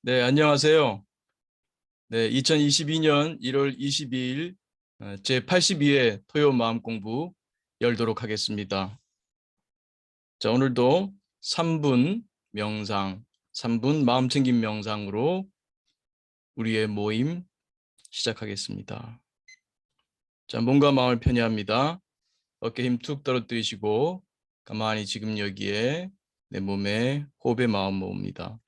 네, 안녕하세요. 네, 2022년 1월 22일 제82회 토요 마음 공부 열도록 하겠습니다. 자, 오늘도 3분 명상, 3분 마음 챙김 명상으로 우리의 모임 시작하겠습니다. 자, 몸과 마음을 편히 합니다. 어깨 힘 툭 떨어뜨리시고 가만히 지금 여기에 내 몸에 호흡의 마음 모읍니다.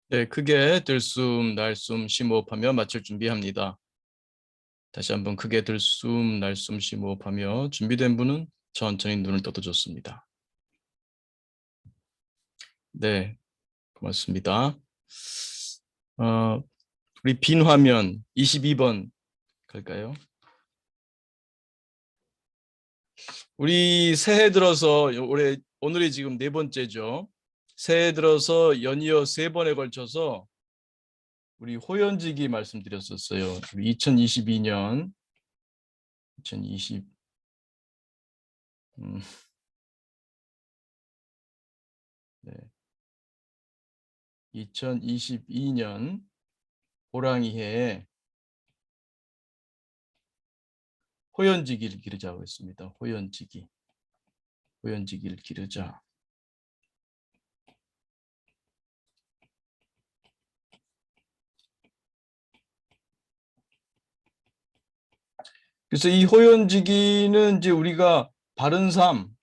네, 크게 들숨, 날숨, 심호흡하며 마칠 준비합니다. 다시 한번 크게 들숨, 날숨, 심호흡하며 준비된 분은 천천히 눈을 떠도 좋습니다. 네, 고맙습니다. 우리 빈 화면 22번 갈까요? 우리 새해 들어서 오늘이 지금 네 번째죠. 새해 들어서 연이어 세 번에 걸쳐서 우리 호연지기 말씀드렸었어요. 우리 2022년 2020 네. 2022년 호랑이 해에 호연지기를 기르자고 했습니다. 호연지기를 기르자. 그래서 이 호연지기는 이제 우리가 바른 삶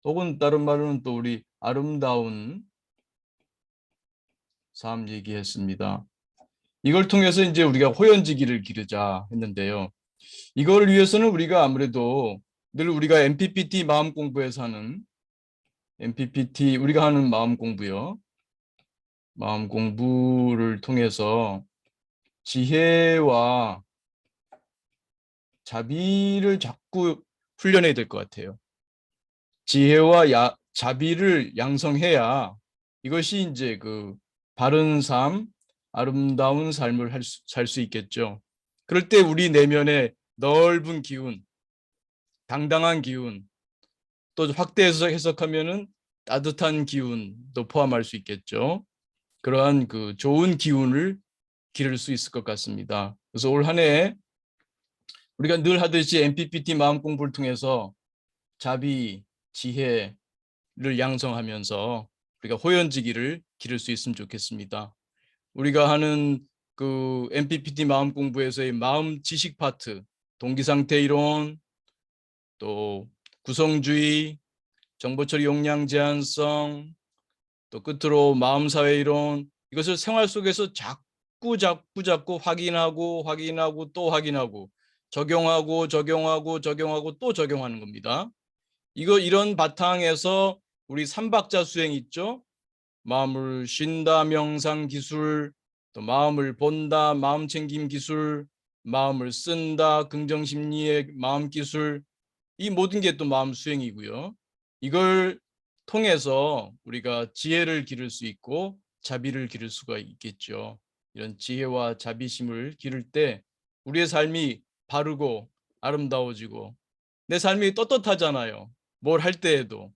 혹은 다른 말로는 또 우리 아름다운 삶 얘기했습니다. 이걸 통해서 이제 우리가 호연지기를 기르자 했는데요. 이걸 위해서는 우리가 아무래도 늘 우리가 MPPT 마음 공부에서 하는 MPPT 우리가 하는 마음 공부요. 마음 공부를 통해서 지혜와 자비를 자꾸 훈련해야 될 것 같아요. 지혜와 자비를 양성해야 이것이 이제 그 바른 삶, 아름다운 삶을 살 수 있겠죠. 그럴 때 우리 내면에 넓은 기운, 당당한 기운, 또 확대해서 해석하면은 따뜻한 기운도 포함할 수 있겠죠. 그러한 그 좋은 기운을 기를 수 있을 것 같습니다. 그래서 올 한 해 우리가 늘 하듯이 MPPT 마음 공부를 통해서 자비, 지혜를 양성하면서 우리가 호연지기를 기를 수 있으면 좋겠습니다. 우리가 하는 그 MPPT 마음 공부에서의 마음 지식 파트, 동기상태 이론, 또 구성주의, 정보처리 용량 제한성, 또 끝으로 마음사회 이론, 이것을 생활 속에서 자꾸 확인하고 또 확인하고 적용하고 또 적용하는 겁니다. 이런 바탕에서 우리 삼박자 수행 있죠? 마음을 쉰다 명상 기술, 또 마음을 본다 마음 챙김 기술, 마음을 쓴다 긍정 심리의 마음 기술, 이 모든 게 또 마음 수행이고요. 이걸 통해서 우리가 지혜를 기를 수 있고 자비를 기를 수가 있겠죠. 이런 지혜와 자비심을 기를 때 우리의 삶이 바르고 아름다워지고 내 삶이 떳떳하잖아요. 뭘 할 때에도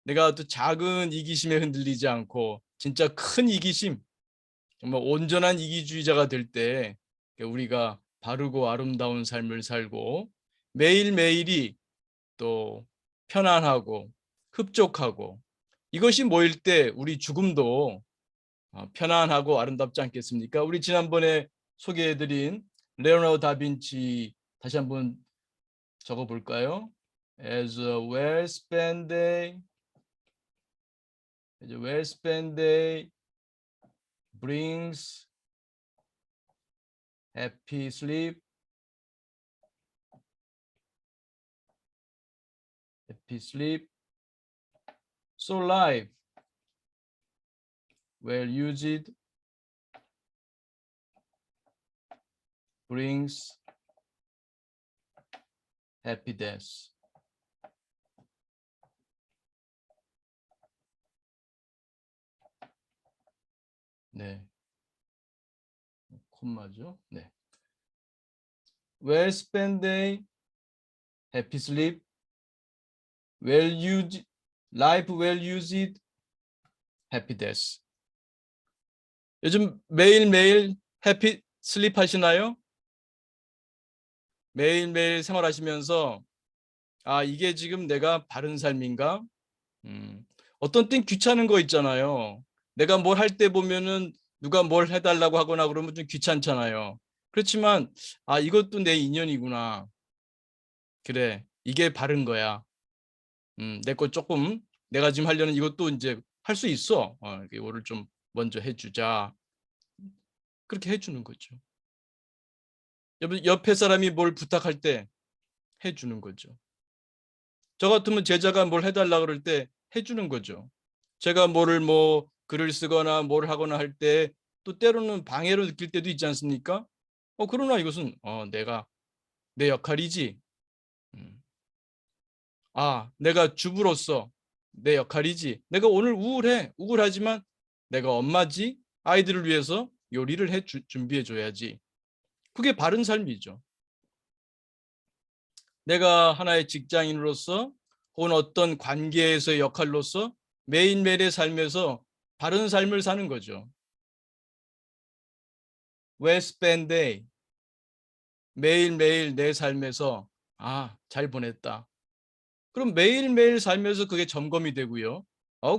내가 또 작은 이기심에 흔들리지 않고 진짜 큰 이기심, 정말 온전한 이기주의자가 될 때 우리가 바르고 아름다운 삶을 살고 매일매일이 또 편안하고 흡족하고 이것이 모일 때 우리 죽음도 편안하고 아름답지 않겠습니까? 우리 지난번에 소개해드린 레오나르도 다빈치 다시 한번 적어볼까요? As a well-spent day, as a well-spent day brings happy sleep, happy sleep. So life, well used, brings happy death. 네, 콤마죠. 네. Well spent day, happy sleep, well used, life well used, happy death. 요즘 매일매일 해피 슬립 하시나요? 매일매일 생활하시면서 이게 지금 내가 바른 삶인가? 어떤 땐 귀찮은 거 있잖아요. 내가 뭘 할 때 보면은 누가 뭘 해달라고 하거나 그러면 좀 귀찮잖아요. 그렇지만 이것도 내 인연이구나. 그래, 이게 바른 거야. 내 거 조금 내가 지금 하려는 이것도 이제 할 수 있어. 이거를 좀 먼저 해주자. 그렇게 해주는 거죠. 옆에 사람이 뭘 부탁할 때 해주는 거죠. 저 같으면 제자가 뭘 해달라 그럴 때 해주는 거죠. 제가 뭐를 글을 쓰거나 뭘 하거나 할 때 또 때로는 방해로 느낄 때도 있지 않습니까? 그러나 이것은 내가 내 역할이지. 음. 내가 주부로서 내 역할이지. 내가 오늘 우울하지만 내가 엄마지. 아이들을 위해서 요리를 준비해 줘야지. 그게 바른 삶이죠. 내가 하나의 직장인으로서 혹은 어떤 관계에서의 역할로서 매일매일의 삶에서 바른 삶을 사는 거죠. well spent day. 매일매일 내 삶에서 잘 보냈다. 그럼 매일매일 삶에서 그게 점검이 되고요.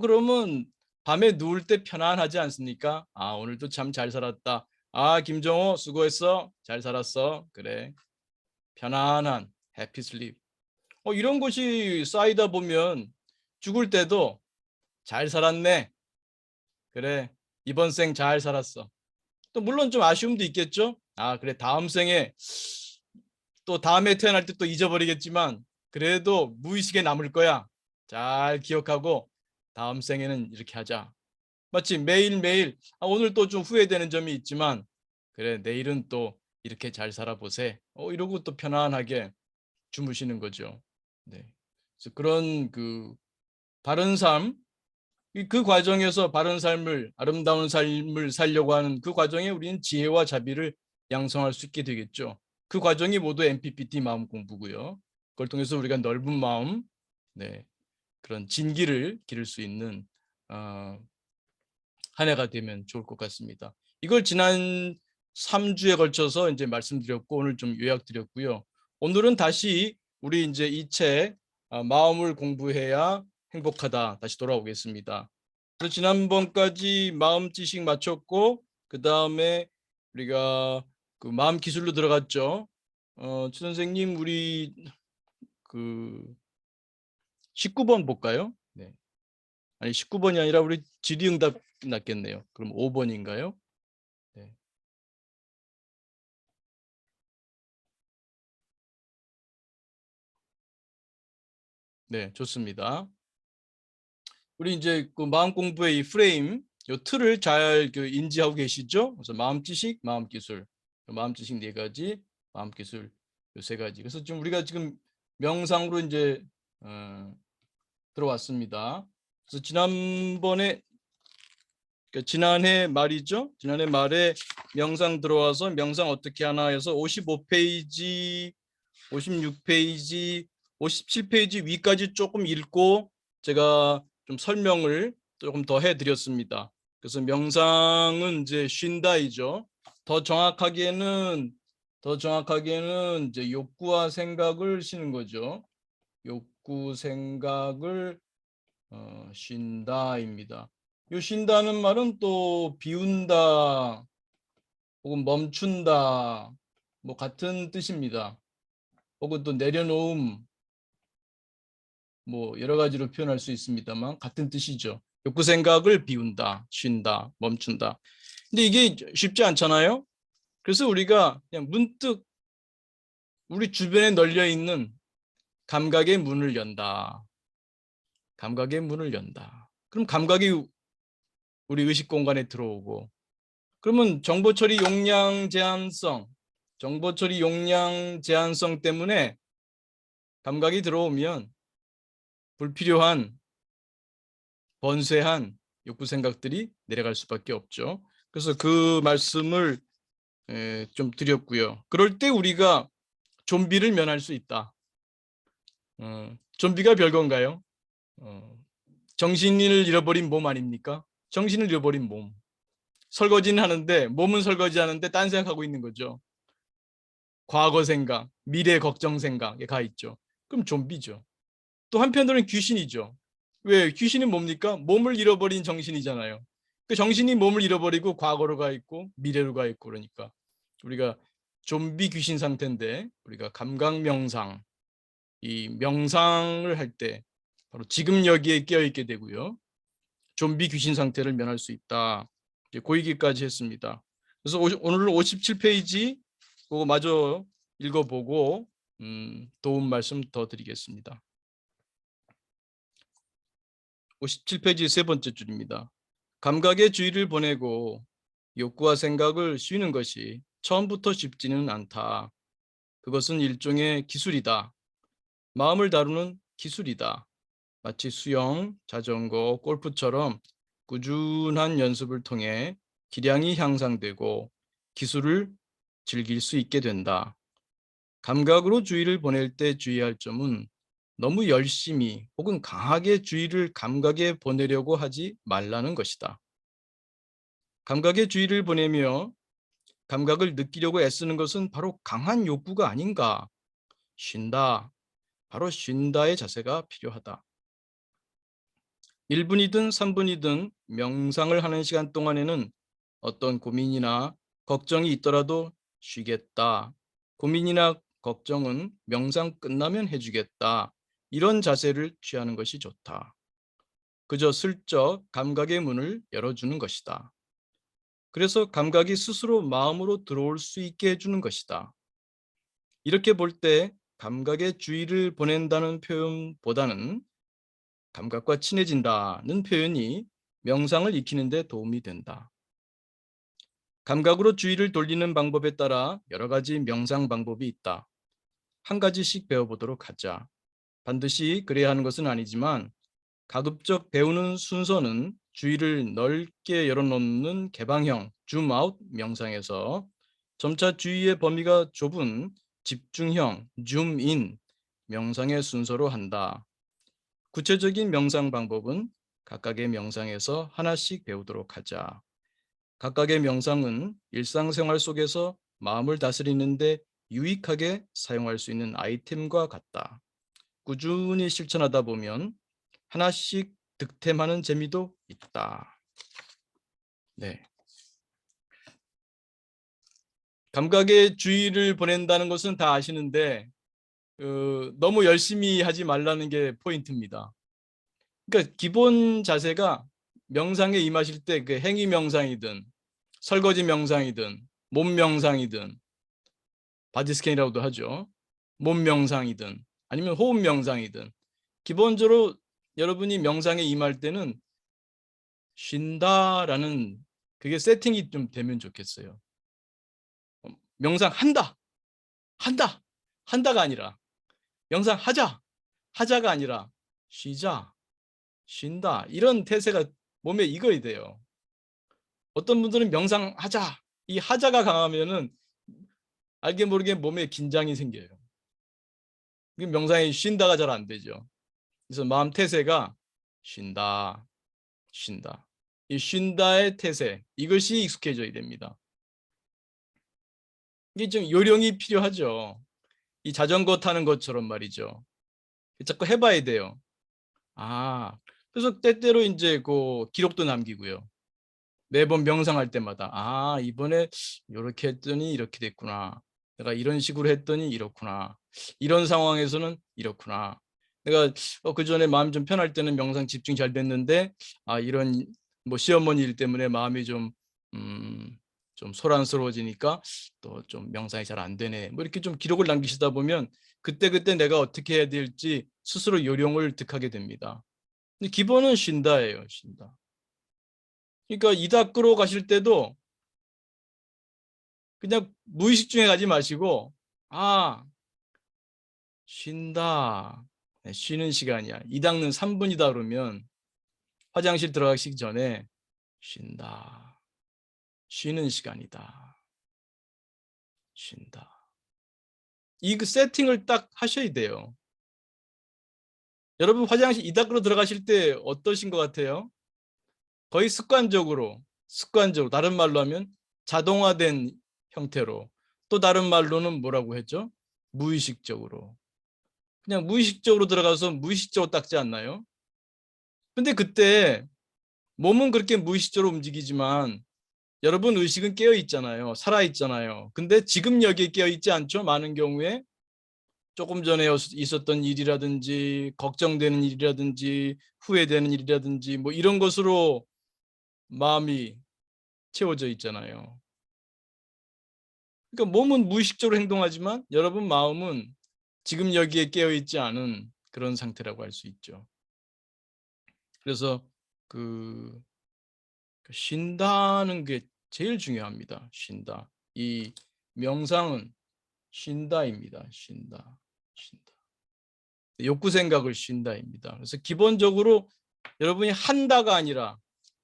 그러면 밤에 누울 때 편안하지 않습니까? 오늘도 참 잘 살았다. 김정호 수고했어. 잘 살았어. 그래. 편안한 해피 슬립. 이런 것이 쌓이다 보면 죽을 때도 잘 살았네. 그래. 이번 생 잘 살았어. 또 물론 좀 아쉬움도 있겠죠. 그래. 다음 생에 또 다음에 태어날 때 또 잊어버리겠지만 그래도 무의식에 남을 거야. 잘 기억하고 다음 생에는 이렇게 하자. 마치 매일매일 오늘 또 좀 후회되는 점이 있지만 그래 내일은 또 이렇게 잘 살아보세. 이러고 또 편안하게 주무시는 거죠. 네. 그래서 그런 그 바른 삶, 그 과정에서 바른 삶을, 아름다운 삶을 살려고 하는 그 과정에 우리는 지혜와 자비를 양성할 수 있게 되겠죠. 그 과정이 모두 MPPT 마음 공부고요. 그걸 통해서 우리가 넓은 마음, 네, 그런 진기를 기를 수 있는 어, 한 해가 되면 좋을 것 같습니다. 이걸 지난 3주에 걸쳐서 이제 말씀드렸고 오늘 좀 요약드렸고요. 오늘은 다시 우리 이제 이 책 마음을 공부해야 행복하다 다시 돌아오겠습니다. 그래서 지난번까지 마음 지식 마쳤고 그 다음에 우리가 그 마음 기술로 들어갔죠. 최 선생님 우리 그 19번 볼까요? 네. 아니 19번이 아니라 우리 질의응답 났겠네요. 그럼 5번인가요? 네. 네, 좋습니다. 우리 이제 그 마음 공부의 이 프레임, 요 틀을 잘 그 인지하고 계시죠? 그래서 마음 지식, 마음 기술, 마음 지식 네 가지, 마음 기술 요 세 가지. 그래서 지금 우리가 지금 명상으로 이제 들어왔습니다. 그래서 지난번에 지난해 말이죠. 지난해 말에 명상 들어와서 명상 어떻게 하나 해서 55페이지, 56페이지, 57페이지 위까지 조금 읽고 제가 좀 설명을 조금 더 해드렸습니다. 그래서 명상은 이제 쉰다이죠. 더 정확하게는 이제 욕구와 생각을 쉬는 거죠. 욕구 생각을 쉰다입니다. 요 쉰다는 말은 또 비운다 혹은 멈춘다 뭐 같은 뜻입니다. 혹은 또 내려놓음 뭐 여러 가지로 표현할 수 있습니다만 같은 뜻이죠. 욕구 생각을 비운다, 쉰다, 멈춘다. 근데 이게 쉽지 않잖아요. 그래서 우리가 그냥 문득 우리 주변에 널려 있는 감각의 문을 연다. 감각의 문을 연다. 그럼 감각이 우리 의식 공간에 들어오고 그러면 정보 처리 용량 제한성 때문에 감각이 들어오면 불필요한 번뇌한 욕구 생각들이 내려갈 수밖에 없죠. 그래서 그 말씀을 좀 드렸고요. 그럴 때 우리가 좀비를 면할 수 있다. 좀비가 별건가요? 어, 정신을 잃어버린 몸 아닙니까? 정신을 잃어버린 몸. 설거지는 하는데 몸은 설거지하는데 딴 생각하고 있는 거죠. 과거 생각, 미래 걱정 생각에 가 있죠. 그럼 좀비죠. 또 한편으로는 귀신이죠. 왜? 귀신은 뭡니까? 몸을 잃어버린 정신이잖아요. 그 정신이 몸을 잃어버리고 과거로 가 있고 미래로 가 있고 그러니까 우리가 좀비 귀신 상태인데 우리가 감각 명상, 이 명상을 할 때 바로 지금 여기에 깨어 있게 되고요. 좀비 귀신 상태를 면할 수 있다. 이제 그 얘기까지 했습니다. 그래서 오늘 57페이지 그거 마저 읽어보고 도움 말씀 더 드리겠습니다. 57페이지 세 번째 줄입니다. 감각의 주의를 보내고 욕구와 생각을 쉬는 것이 처음부터 쉽지는 않다. 그것은 일종의 기술이다. 마음을 다루는 기술이다. 마치 수영, 자전거, 골프처럼 꾸준한 연습을 통해 기량이 향상되고 기술을 즐길 수 있게 된다. 감각으로 주의를 보낼 때 주의할 점은 너무 열심히 혹은 강하게 주의를 감각에 보내려고 하지 말라는 것이다. 감각의 주의를 보내며 감각을 느끼려고 애쓰는 것은 바로 강한 욕구가 아닌가. 쉰다. 바로 쉰다의 자세가 필요하다. 1분이든 3분이든 명상을 하는 시간 동안에는 어떤 고민이나 걱정이 있더라도 쉬겠다. 고민이나 걱정은 명상 끝나면 해주겠다. 이런 자세를 취하는 것이 좋다. 그저 슬쩍 감각의 문을 열어주는 것이다. 그래서 감각이 스스로 마음으로 들어올 수 있게 해주는 것이다. 이렇게 볼 때 감각의 주의를 보낸다는 표현보다는 감각과 친해진다는 표현이 명상을 익히는 데 도움이 된다. 감각으로 주의를 돌리는 방법에 따라 여러 가지 명상 방법이 있다. 한 가지씩 배워보도록 하자. 반드시 그래야 하는 것은 아니지만 가급적 배우는 순서는 주의를 넓게 열어놓는 개방형 줌아웃 명상에서 점차 주의의 범위가 좁은 집중형 줌인 명상의 순서로 한다. 구체적인 명상 방법은 각각의 명상에서 하나씩 배우도록 하자. 각각의 명상은 일상생활 속에서 마음을 다스리는 데 유익하게 사용할 수 있는 아이템과 같다. 꾸준히 실천하다 보면 하나씩 득템하는 재미도 있다. 네. 감각의 주의를 보낸다는 것은 다 아시는데 너무 열심히 하지 말라는 게 포인트입니다. 그러니까 기본 자세가 명상에 임하실 때 그 행위 명상이든 설거지 명상이든 몸 명상이든 바디 스캔이라고도 하죠. 몸 명상이든 아니면 호흡 명상이든 기본적으로 여러분이 명상에 임할 때는 쉰다라는 그게 세팅이 좀 되면 좋겠어요. 명상한다, 한다, 한다가 아니라 명상하자, 하자가 아니라 쉬자, 쉰다 이런 태세가 몸에 익어야 돼요. 어떤 분들은 명상하자, 이 하자가 강하면은 알게 모르게 몸에 긴장이 생겨요. 명상이 쉰다가 잘 안 되죠. 그래서 마음 태세가 쉰다, 쉰다. 이 쉰다의 태세, 이것이 익숙해져야 됩니다. 이게 좀 요령이 필요하죠. 이 자전거 타는 것처럼 말이죠. 자꾸 해봐야 돼요. 그래서 때때로 이제 그 기록도 남기고요. 매번 명상할 때마다 이번에 이렇게 했더니 이렇게 됐구나. 내가 이런 식으로 했더니 이렇구나. 이런 상황에서는 이렇구나. 내가 그 전에 마음이 좀 편할 때는 명상 집중 잘 됐는데 이런 뭐 시어머니 일 때문에 마음이 좀 소란스러워지니까 또 좀 명상이 잘 안 되네. 뭐 이렇게 좀 기록을 남기시다 보면 그때그때 내가 어떻게 해야 될지 스스로 요령을 득하게 됩니다. 근데 기본은 쉰다예요. 쉰다. 그러니까 이 닦으러 가실 때도 그냥 무의식 중에 가지 마시고 쉰다. 네, 쉬는 시간이야. 이 닦는 3분이다 그러면 화장실 들어가시기 전에 쉰다. 쉬는 시간이다. 쉰다. 이 세팅을 딱 하셔야 돼요. 여러분 화장실 이 닦으러 들어가실 때 어떠신 것 같아요? 거의 습관적으로 다른 말로 하면 자동화된 형태로 또 다른 말로는 뭐라고 했죠? 무의식적으로 그냥 무의식적으로 들어가서 무의식적으로 닦지 않나요? 근데 그때 몸은 그렇게 무의식적으로 움직이지만 여러분 의식은 깨어 있잖아요. 살아 있잖아요. 근데 지금 여기에 깨어 있지 않죠? 많은 경우에 조금 전에 있었던 일이라든지 걱정되는 일이라든지 후회되는 일이라든지 뭐 이런 것으로 마음이 채워져 있잖아요. 그러니까 몸은 무의식적으로 행동하지만 여러분 마음은 지금 여기에 깨어있지 않은 그런 상태라고 할 수 있죠. 그래서 그 쉰다는 게 제일 중요합니다. 쉰다. 이 명상은 쉰다입니다. 쉰다. 쉰다. 욕구 생각을 쉰다입니다. 그래서 기본적으로 여러분이 한다가 아니라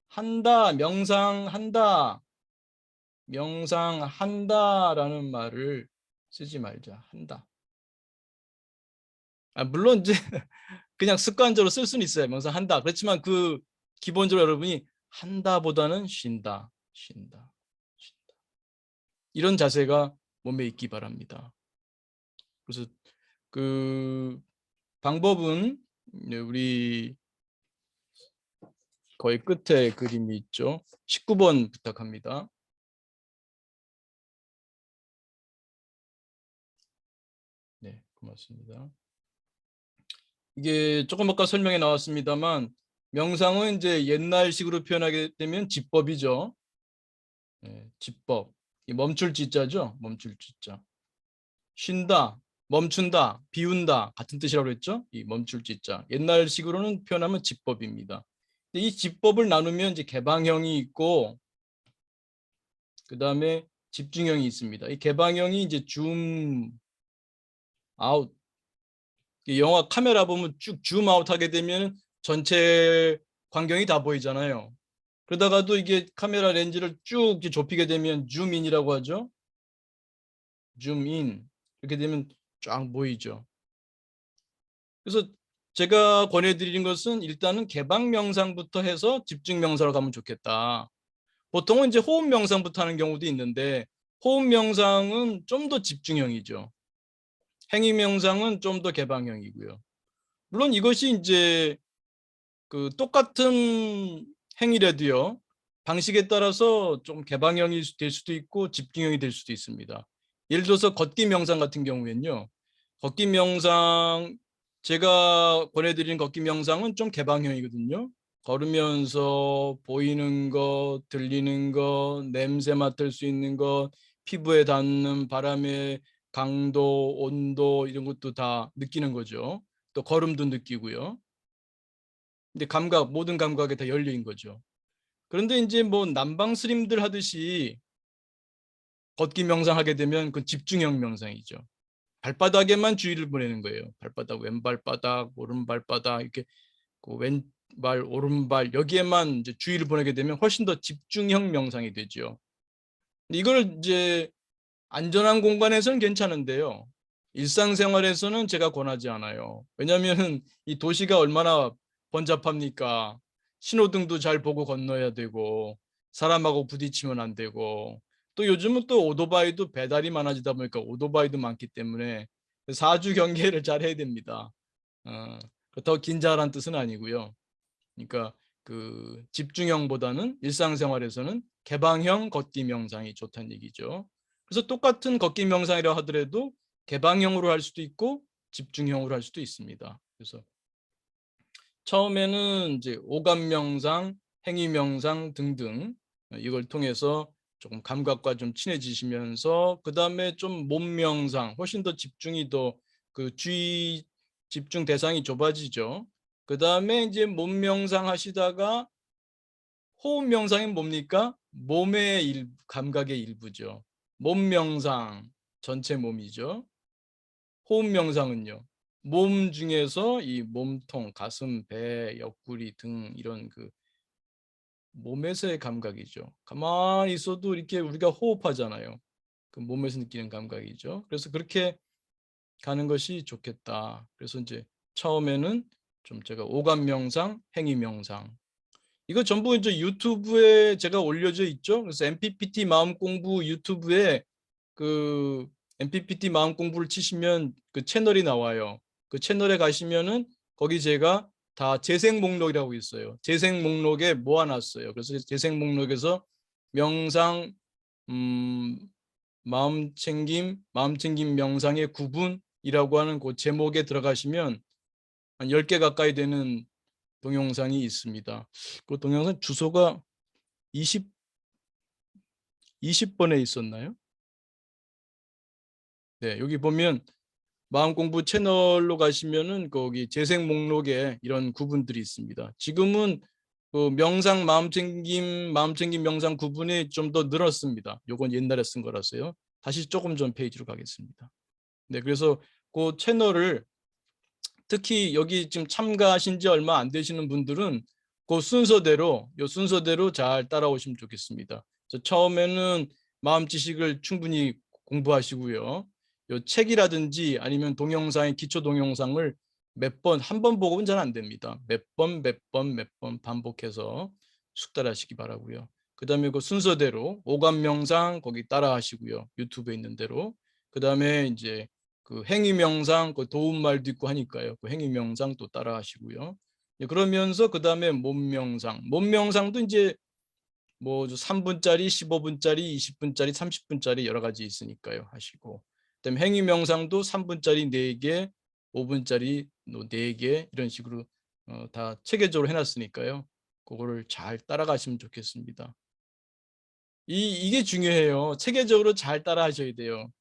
한다, 명상한다, 명상한다라는 말을 쓰지 말자. 한다. 물론 이제 그냥 습관적으로 쓸 수는 있어요. 명상한다. 그렇지만 그 기본적으로 여러분이 한다보다는 쉰다. 쉰다. 쉰다. 이런 자세가 몸에 있기 바랍니다. 그래서 그 방법은 우리 거의 끝에 그림이 있죠. 19번 부탁합니다. 네, 고맙습니다. 이게 조금 아까 설명에 나왔습니다만 명상은 이제 옛날식으로 표현하게 되면 지법이죠. 네, 지법. 이 멈출 지자죠. 멈출 지자. 쉰다, 멈춘다, 비운다 같은 뜻이라고 그랬죠. 이 멈출 지자. 옛날식으로는 표현하면 지법입니다. 이 지법을 나누면 이제 개방형이 있고 그다음에 집중형이 있습니다. 이 개방형이 이제 줌 아웃. 이 영화 카메라 보면 쭉 줌 아웃하게 되면 전체 광경이 다 보이잖아요. 그러다가도 이게 카메라 렌즈를 쭉 이렇게 좁히게 되면 줌인이라고 하죠. 줌인. 이렇게 되면 쫙 보이죠. 그래서 제가 권해드리는 것은 일단은 개방 명상부터 해서 집중 명상으로 가면 좋겠다. 보통은 이제 호흡 명상부터 하는 경우도 있는데 호흡 명상은 좀 더 집중형이죠. 행위 명상은 좀 더 개방형이고요. 물론 이것이 이제 그 똑같은 행위라도요. 방식에 따라서 좀 개방형이 될 수도 있고 집중형이 될 수도 있습니다. 예를 들어서 걷기 명상 같은 경우에는요. 걷기 명상 제가 권해드리는 걷기 명상은 좀 개방형이거든요. 걸으면서 보이는 것, 들리는 것, 냄새 맡을 수 있는 것, 피부에 닿는 바람의 강도, 온도 이런 것도 다 느끼는 거죠. 또 걸음도 느끼고요. 근데 감각, 모든 감각에 다 열린 거죠. 그런데 이제 뭐 남방 스님들 하듯이 걷기 명상하게 되면 그 집중형 명상이죠. 발바닥에만 주의를 보내는 거예요. 발바닥, 왼발바닥, 오른발바닥 이렇게 그 왼발, 오른발 여기에만 이제 주의를 보내게 되면 훨씬 더 집중형 명상이 되죠. 이걸 이제 안전한 공간에서는 괜찮은데요. 일상생활에서는 제가 권하지 않아요. 왜냐하면 이 도시가 얼마나 번잡합니까? 신호등도 잘 보고 건너야 되고 사람하고 부딪히면 안 되고 또 요즘은 또 오토바이도 배달이 많아지다 보니까 오토바이도 많기 때문에 사주 경계를 잘 해야 됩니다. 더 긴장하라는 뜻은 아니고요. 그러니까 그 집중형보다는 일상생활에서는 개방형 걷기 명상이 좋다는 얘기죠. 그래서 똑같은 걷기 명상이라 하더라도 개방형으로 할 수도 있고 집중형으로 할 수도 있습니다. 그래서 처음에는 이제 오감 명상, 행위 명상 등등 이걸 통해서 조금 감각과 좀 친해지시면서 그 다음에 좀 몸 명상, 훨씬 더 집중이 더 그 주의 집중 대상이 좁아지죠. 그 다음에 이제 몸 명상 하시다가 호흡 명상이 뭡니까? 몸의 감각의 일부죠. 몸 명상, 전체 몸이죠. 호흡 명상은요. 몸 중에서 이 몸통, 가슴, 배, 옆구리 등 이런 그 몸에서의 감각이죠. 가만히 있어도 이렇게 우리가 호흡하잖아요. 그 몸에서 느끼는 감각이죠. 그래서 그렇게 가는 것이 좋겠다. 그래서 이제 처음에는 좀 제가 오감 명상, 행위 명상 이거 전부 이제 유튜브에 제가 올려져 있죠. 그래서 MPPT 마음 공부 유튜브에 그 MPPT 마음 공부를 치시면 그 채널이 나와요. 그 채널에 가시면은 거기 제가 다 재생 목록이라고 있어요. 재생 목록에 모아놨어요. 그래서 재생 목록에서 명상, 음, 마음 챙김 명상의 구분이라고 하는 그 제목에 들어가시면 한 10개 가까이 되는 동영상이 있습니다. 그 동영상 주소가 20번에 있었나요? 네, 여기 보면 마음공부 채널로 가시면은 거기 재생 목록에 이런 구분들이 있습니다. 지금은 그 명상 마음챙김 명상 구분이 좀 더 늘었습니다. 요건 옛날에 쓴 거라서요. 다시 조금 전 페이지로 가겠습니다. 네, 그래서 그 채널을 특히 여기 지금 참가하신 지 얼마 안 되시는 분들은 그 순서대로 요 순서대로 잘 따라오시면 좋겠습니다. 처음에는 마음 지식을 충분히 공부하시고요. 요 책이라든지 아니면 동영상의 기초 동영상을 몇 번, 한 번 보고는 잘 안 됩니다. 몇 번 반복해서 숙달하시기 바라고요. 그다음에 그 순서대로 오감 명상 거기 따라 하시고요. 유튜브에 있는 대로. 그다음에 이제 그 행위 명상 그 도움말도 있고 하니까요. 그 행위 명상 또 따라 하시고요. 그러면서 그다음에 몸 명상. 몸 명상도 이제 뭐 3분짜리, 15분짜리, 20분짜리, 30분짜리 여러 가지 있으니까요. 하시고. 그다음에 행위 명상도 3분짜리 4개, 5분짜리 4개 이런 식으로 다 체계적으로 해놨으니까요. 그거를 잘 따라가시면 좋겠습니다. 이게 중요해요. 체계적으로 잘 따라 하셔야 돼요.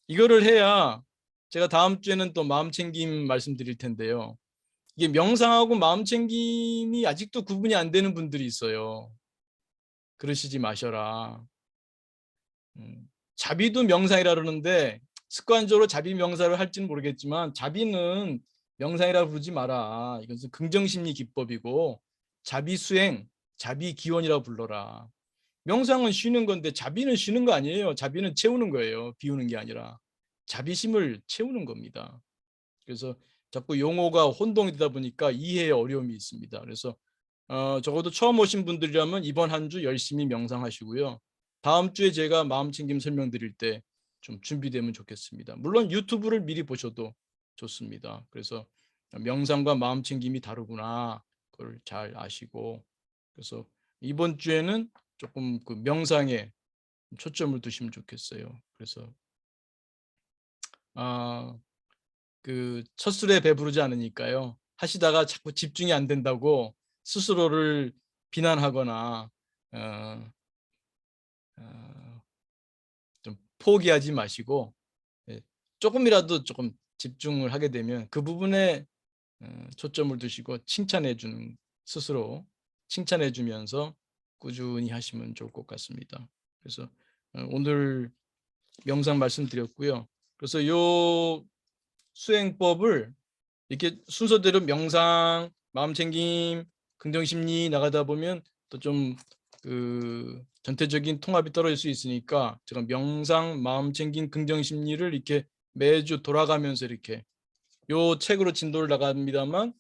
이거를 해야 제가 다음 주에는 또 마음챙김 말씀드릴 텐데요. 이게 명상하고 마음챙김이 아직도 구분이 안 되는 분들이 있어요. 그러시지 마셔라. 자비도 명상이라 그러는데 습관적으로 자비 명상을 할지는 모르겠지만 자비는 명상이라 부르지 마라. 이것은 긍정심리 기법이고 자비 수행, 자비 기원이라고 불러라. 명상은 쉬는 건데 자비는 쉬는 거 아니에요. 자비는 채우는 거예요. 비우는 게 아니라. 자비심을 채우는 겁니다. 그래서 자꾸 용어가 혼동이 되다 보니까 이해에 어려움이 있습니다. 그래서 적어도 처음 오신 분들이라면 이번 한 주 열심히 명상하시고요. 다음 주에 제가 마음챙김 설명드릴 때 좀 준비되면 좋겠습니다. 물론 유튜브를 미리 보셔도 좋습니다. 그래서 명상과 마음챙김이 다르구나. 그걸 잘 아시고 그래서 이번 주에는 조금 그 명상에 초점을 두시면 좋겠어요. 그래서 그 첫술에 배부르지 않으니까요. 하시다가 자꾸 집중이 안 된다고 스스로를 비난하거나 어, 어, 좀 포기하지 마시고 예, 조금이라도 조금 집중을 하게 되면 그 부분에 초점을 두시고 칭찬해 주는 스스로 칭찬해 주면서 꾸준히 하시면 좋을 것 같습니다. 그래서 오늘 명상 말씀드렸고요. 그래서 요 수행법을 이렇게 순서대로 명상, 마음챙김, 긍정심리 나가다 보면 또 좀 그 전체적인 통합이 떨어질 수 있으니까 제가 명상, 마음챙김, 긍정심리를 이렇게 매주 돌아가면서 이렇게 요 책으로 진도를 나갑니다만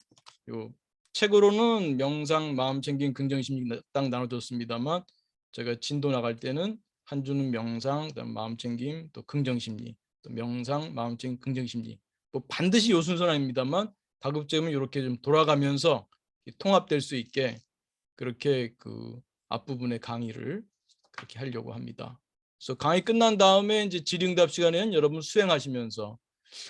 요 책으로는 명상, 마음챙김, 긍정심리 딱 나눠줬습니다만 제가 진도 나갈 때는 한 주는 명상, 그다음 마음챙김, 또 긍정심리, 또 명상, 마음챙김, 긍정심리 뭐 반드시 요 순서는 아닙니다만 다급제면 이렇게 좀 돌아가면서 통합될 수 있게 그렇게 그 앞부분의 강의를 그렇게 하려고 합니다. 그래서 강의 끝난 다음에 이제 질의응답 시간에는 여러분 수행하시면서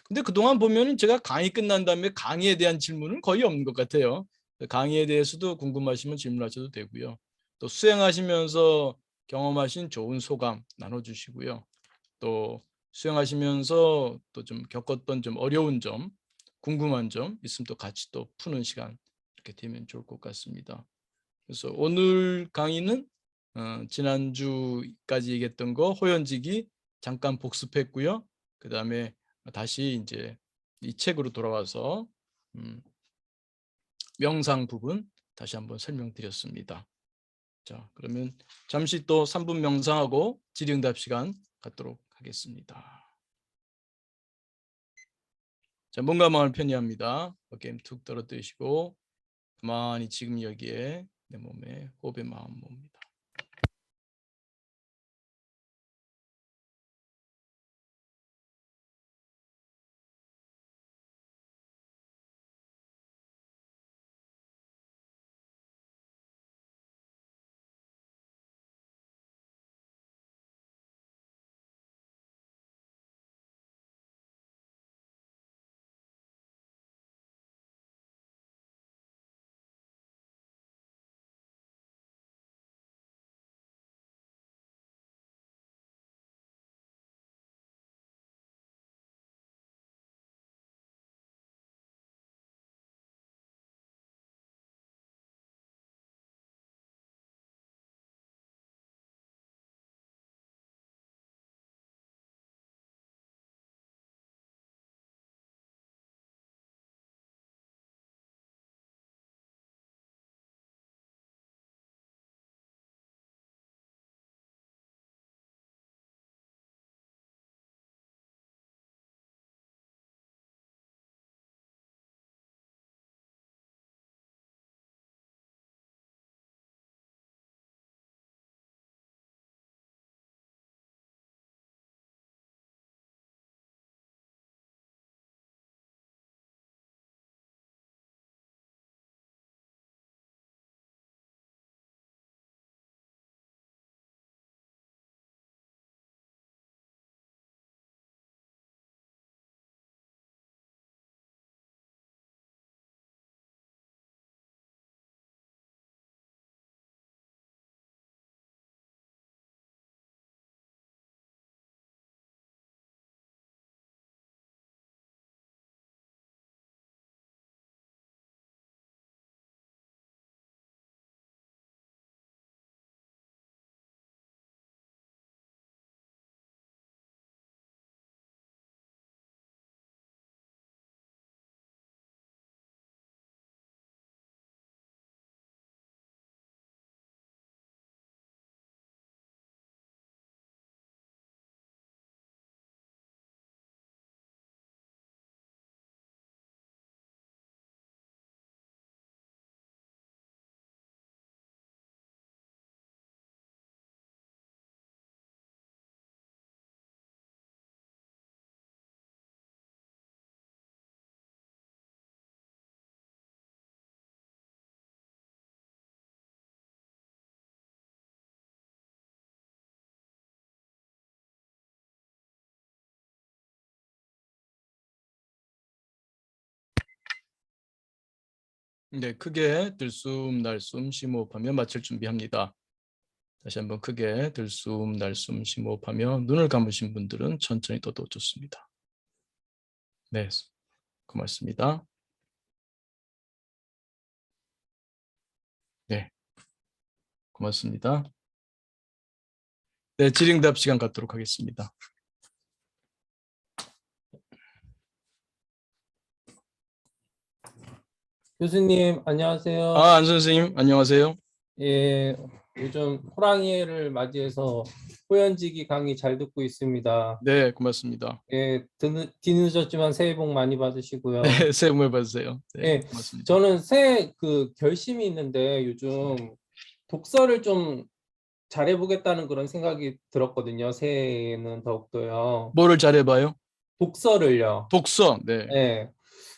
근데 그동안 보면은 제가 강의 끝난 다음에 강의에 대한 질문은 거의 없는 것 같아요. 강의에 대해서도 궁금하시면 질문하셔도 되고요. 또 수행하시면서 경험하신 좋은 소감 나눠주시고요. 또 수행하시면서 또 좀 겪었던 좀 어려운 점, 궁금한 점 있으면 또 같이 또 푸는 시간 이렇게 되면 좋을 것 같습니다. 그래서 오늘 강의는 지난주까지 얘기했던 거 호연지기 잠깐 복습했고요. 그 다음에 다시 이제 이 책으로 돌아와서 명상 부분 다시 한번 설명드렸습니다. 자, 그러면 잠시 또 3분 명상하고 질의응답 시간 갖도록 하겠습니다. 자, 몸과 마음을 편히합니다. 어깨 툭 떨어뜨리시고 가만히 지금 여기에 내 몸에 호흡의 마음 봅니다. 네, 크게 들숨, 날숨, 심호흡하며 마칠 준비합니다. 다시 한번 크게 들숨, 날숨, 심호흡하며 눈을 감으신 분들은 천천히 떠도 좋습니다. 네, 고맙습니다. 네, 고맙습니다. 네, 질의응답 시간 갖도록 하겠습니다. 교수님, 안녕하세요. 안 선생님, 안녕하세요. 예, 요즘 호랑이를 맞이해서 호연지기 강의 잘 듣고 있습니다. 네, 고맙습니다. 예, 뒤늦었지만 새해 복 많이 받으시고요. 네, 새해 복 많이 받으세요. 네, 예, 고맙습니다. 저는 새해 그 결심이 있는데 요즘 독서를 좀 잘해보겠다는 그런 생각이 들었거든요. 새해에는 더욱더요. 뭐를 잘해봐요? 독서를요. 독서, 네. 예.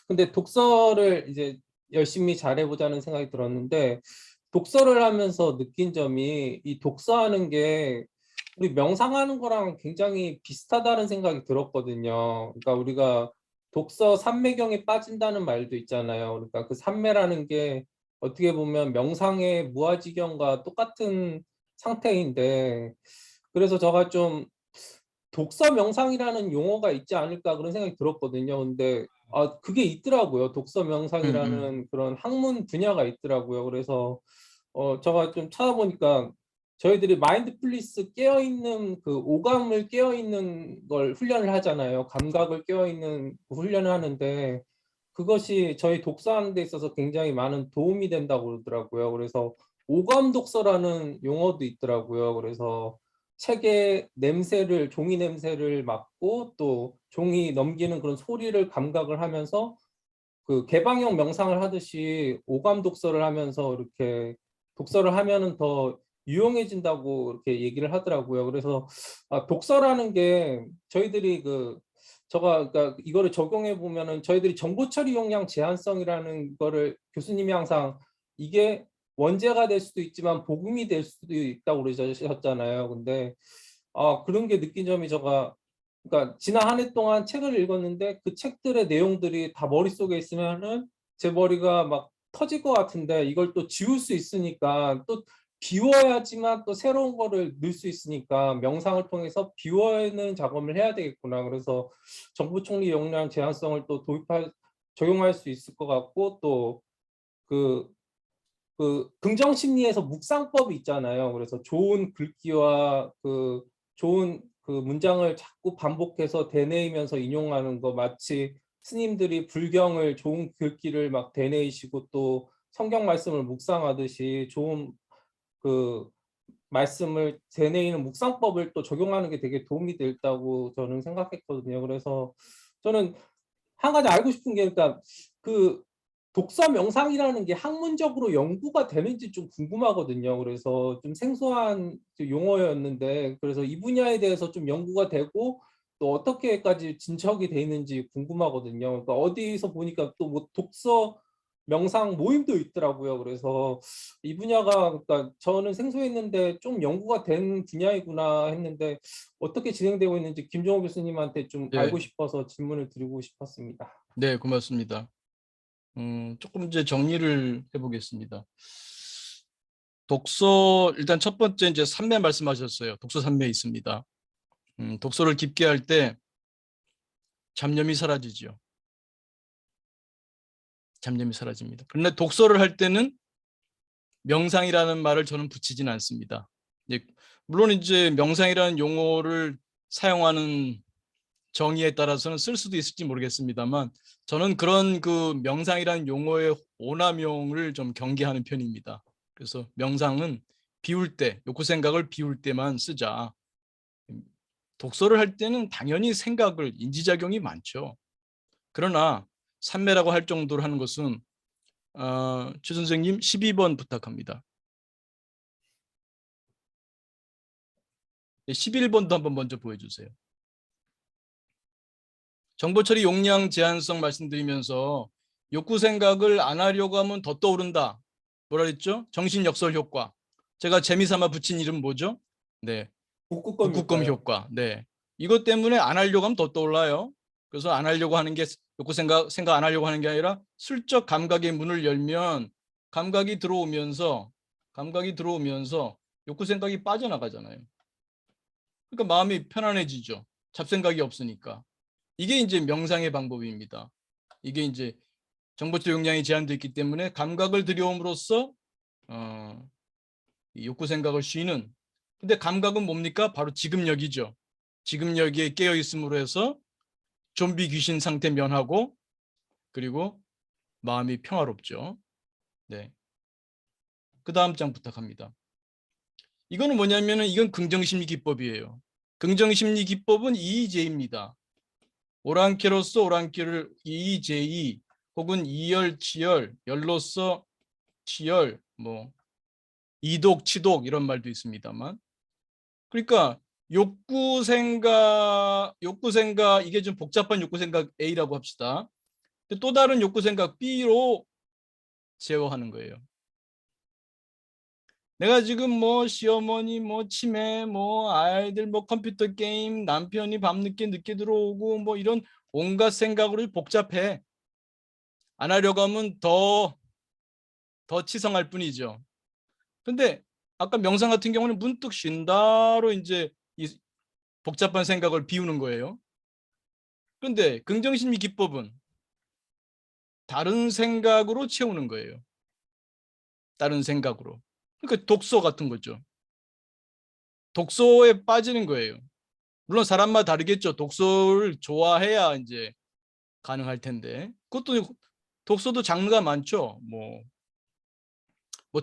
근데 독서를 이제 열심히 잘해보자는 생각이 들었는데 독서를 하면서 느낀 점이 이 독서하는 게 우리 명상하는 거랑 굉장히 비슷하다는 생각이 들었거든요. 그러니까 우리가 독서 삼매경에 빠진다는 말도 있잖아요. 그러니까 그 삼매라는 게 어떻게 보면 명상의 무아지경과 똑같은 상태인데 그래서 제가 좀 독서 명상이라는 용어가 있지 않을까 그런 생각이 들었거든요. 근데 그게 있더라고요. 독서 명상이라는 그런 학문 분야가 있더라고요. 그래서 제가 좀 찾아보니까 저희들이 마인드풀리스 깨어있는 그 오감을 깨어있는 걸 훈련을 하잖아요. 감각을 깨어있는 그 훈련을 하는데 그것이 저희 독서하는 데 있어서 굉장히 많은 도움이 된다고 그러더라고요. 그래서 오감 독서라는 용어도 있더라고요. 그래서 책의 냄새를 종이 냄새를 맡고 또 종이 넘기는 그런 소리를 감각을 하면서 그 개방형 명상을 하듯이 오감 독서를 하면서 이렇게 독서를 하면은 더 유용해진다고 이렇게 얘기를 하더라고요. 그래서 독서라는 게 저희들이 제가 그러니까 이거를 적용해 보면은 저희들이 정보 처리 용량 제한성이라는 거를 교수님이 항상 이게 원죄가 될 수도 있지만 복음이 될 수도 있다고 그러셨잖아요. 근데 그런 게 느낀 점이 제가 그러니까 지난 한 해 동안 책을 읽었는데 그 책들의 내용들이 다 머릿속에 있으면은 제 머리가 막 터질 것 같은데 이걸 또 지울 수 있으니까 또 비워야지만 또 새로운 거를 넣을 수 있으니까 명상을 통해서 비워내는 작업을 해야 되겠구나. 그래서 정부 총리 역량 제한성을 또 적용할 수 있을 것 같고 또 긍정 심리에서 묵상법이 있잖아요. 그래서 좋은 글귀와 좋은 문장을 자꾸 반복해서 되뇌이면서 인용하는 거 마치 스님들이 불경을 좋은 글귀를 막 되뇌이시고 또 성경 말씀을 묵상하듯이 좋은 그 말씀을 되뇌이는 묵상법을 또 적용하는 게 되게 도움이 됐다고 저는 생각했거든요. 그래서 저는 한 가지 알고 싶은 게 그러니까 그 독서 명상이라는 게 학문적으로 연구가 되는지 좀 궁금하거든요. 그래서 좀 생소한 용어였는데 그래서 이 분야에 대해서 좀 연구가 되고 또 어떻게까지 진척이 돼 있는지 궁금하거든요. 그러니까 어디서 보니까 또 뭐 독서 명상 모임도 있더라고요. 그래서 이 분야가 그러니까 저는 생소했는데 좀 연구가 된 분야이구나 했는데 어떻게 진행되고 있는지 김종호 교수님한테 좀 알고 네, 싶어서 질문을 드리고 싶었습니다. 네, 고맙습니다. 조금 이제 정리를 해보겠습니다. 독서 일단 첫 번째 이제 삼매 말씀하셨어요. 독서 삼매 있습니다. 독서를 깊게 할 때 잡념이 사라지죠. 잡념이 사라집니다. 그런데 독서를 할 때는 명상이라는 말을 저는 붙이진 않습니다. 물론 이제 명상이라는 용어를 사용하는 정의에 따라서는 쓸 수도 있을지 모르겠습니다만 저는 그런 그 명상이라는 용어의 오남용을 좀 경계하는 편입니다. 그래서 명상은 비울 때, 욕구 생각을 비울 때만 쓰자. 독서를 할 때는 당연히 생각을 인지작용이 많죠. 그러나 삼매라고 할 정도로 하는 것은 최 선생님 12번 부탁합니다. 11번도 한번 먼저 보여주세요. 정보처리 용량 제한성 말씀드리면서 욕구 생각을 안 하려고 하면 더 떠오른다. 뭐라 그랬죠? 정신역설 효과. 제가 재미삼아 붙인 이름 뭐죠? 네, 북극곰 북극곰 효과요. 효과. 네, 이것 때문에 안 하려고 하면 더 떠올라요. 그래서 안 하려고 하는 게 욕구 생각 안 하려고 하는 게 아니라 슬쩍 감각의 문을 열면 감각이 들어오면서 욕구 생각이 빠져나가잖아요. 그러니까 마음이 편안해지죠. 잡생각이 없으니까. 이게 이제 명상의 방법입니다. 이게 이제 정보적 용량이 제한되어 있기 때문에 감각을 들여옴으로써 이 욕구 생각을 쉬는. 근데 감각은 뭡니까? 바로 지금력이죠. 지금력에 깨어 있음으로 해서 좀비 귀신 상태 면하고 그리고 마음이 평화롭죠. 네. 그 다음 장 부탁합니다. 이거는 뭐냐면은 이건 긍정심리 기법이에요. 긍정심리 기법은 EJ입니다. 오랑캐로서 오랑캐를 EJ 혹은 이열, 치열, 열로서 치열, 뭐 이독, 치독 이런 말도 있습니다만. 그러니까 욕구 생각 이게 좀 복잡한 욕구 생각 A라고 합시다. 또 다른 욕구 생각 B로 제어하는 거예요. 내가 지금 뭐 시어머니 뭐 치매 뭐 아이들 뭐 컴퓨터 게임 남편이 밤늦게 들어오고 뭐 이런 온갖 생각으로 복잡해. 안 하려고 하면 더 치성할 뿐이죠. 근데 아까 명상 같은 경우는 문득 쉰다로 이제 이 복잡한 생각을 비우는 거예요. 그런데 긍정심리 기법은 다른 생각으로 채우는 거예요. 다른 생각으로. 그러니까 독서 같은 거죠. 독서에 빠지는 거예요. 물론 사람마다 다르겠죠. 독서를 좋아해야 이제 가능할 텐데. 그것도 독서도 장르가 많죠. 뭐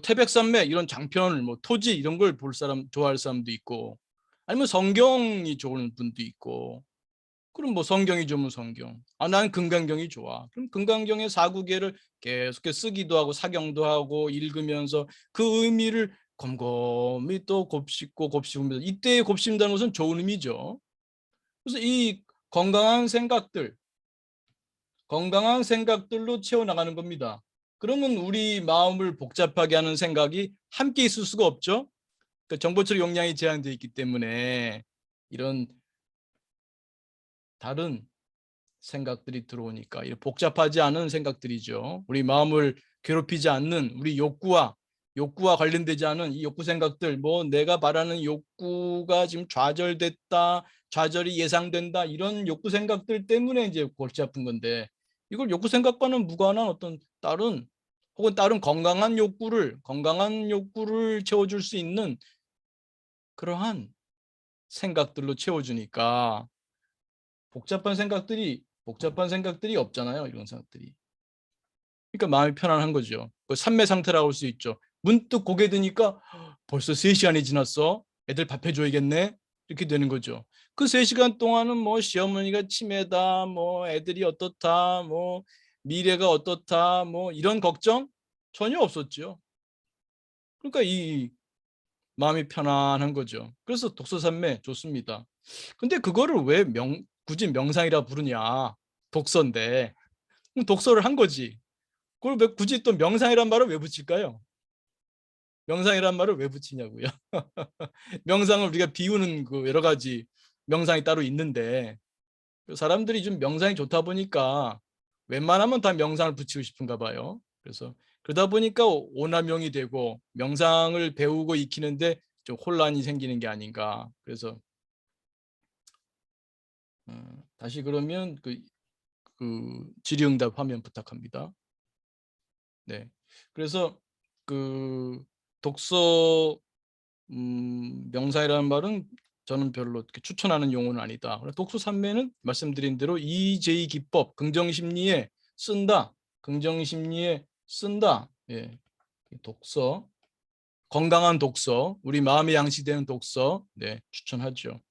태백산맥 이런 장편을 뭐 토지 이런 걸 볼 사람 좋아할 사람도 있고 아니면 성경이 좋은 분도 있고 그럼 뭐 성경이 좋으면 성경. 아, 나는 금강경이 좋아. 그럼 금강경의 사구계를 계속 쓰기도 하고 사경도 하고 읽으면서 그 의미를 곰곰이 또 곱씹으면서 이때의 곱씹는다는 것은 좋은 의미죠. 그래서 이 건강한 생각들로 채워나가는 겁니다. 그러면 우리 마음을 복잡하게 하는 생각이 함께 있을 수가 없죠. 그러니까 정보처리 용량이 제한되어 있기 때문에 이런 다른 생각들이 들어오니까 복잡하지 않은 생각들이죠. 우리 마음을 괴롭히지 않는 우리 욕구와 관련되지 않은 이 욕구 생각들, 뭐 내가 바라는 욕구가 지금 좌절이 예상된다 이런 욕구 생각들 때문에 이제 골치 아픈 건데 이걸 욕구 생각과는 무관한 어떤 다른 건강한 욕구를 채워줄 수 있는 그러한 생각들로 채워주니까 복잡한 생각들이 없잖아요. 이런 생각들이. 그러니까 마음이 편안한 거죠. 그 산매 상태라고 할 수 있죠. 문득 고개 드니까 벌써 3시간이 지났어. 애들 밥 해줘야겠네. 이렇게 되는 거죠. 그 3시간 동안은 뭐 시어머니가 치매다, 뭐 애들이 어떻다, 뭐 미래가 어떻다, 뭐 이런 걱정 전혀 없었죠. 그러니까 이 마음이 편안한 거죠. 그래서 독서산매 좋습니다. 근데 그거를 왜 굳이 명상이라 부르냐? 독서인데. 그럼 독서를 한 거지. 그걸 왜 굳이 또 명상이란 말을 왜 붙일까요? 명상이란 말을 왜 붙이냐고요. 명상을 우리가 비우는 그 여러 가지 명상이 따로 있는데 사람들이 좀 명상이 좋다 보니까 웬만하면 다 명상을 붙이고 싶은가 봐요. 그래서 그러다 보니까 오남용이 되고 명상을 배우고 익히는데 좀 혼란이 생기는 게 아닌가. 그래서 다시 그러면 그 질의응답 화면 부탁합니다. 네. 그래서 그 독서 명상이라는 말은 저는 별로 이렇게 추천하는 용어는 아니다. 독서 산매는 말씀드린 대로 EJ 기법, 긍정심리에 쓴다. 예. 독서, 건강한 독서, 우리 마음에 양식되는 독서, 네, 추천하죠.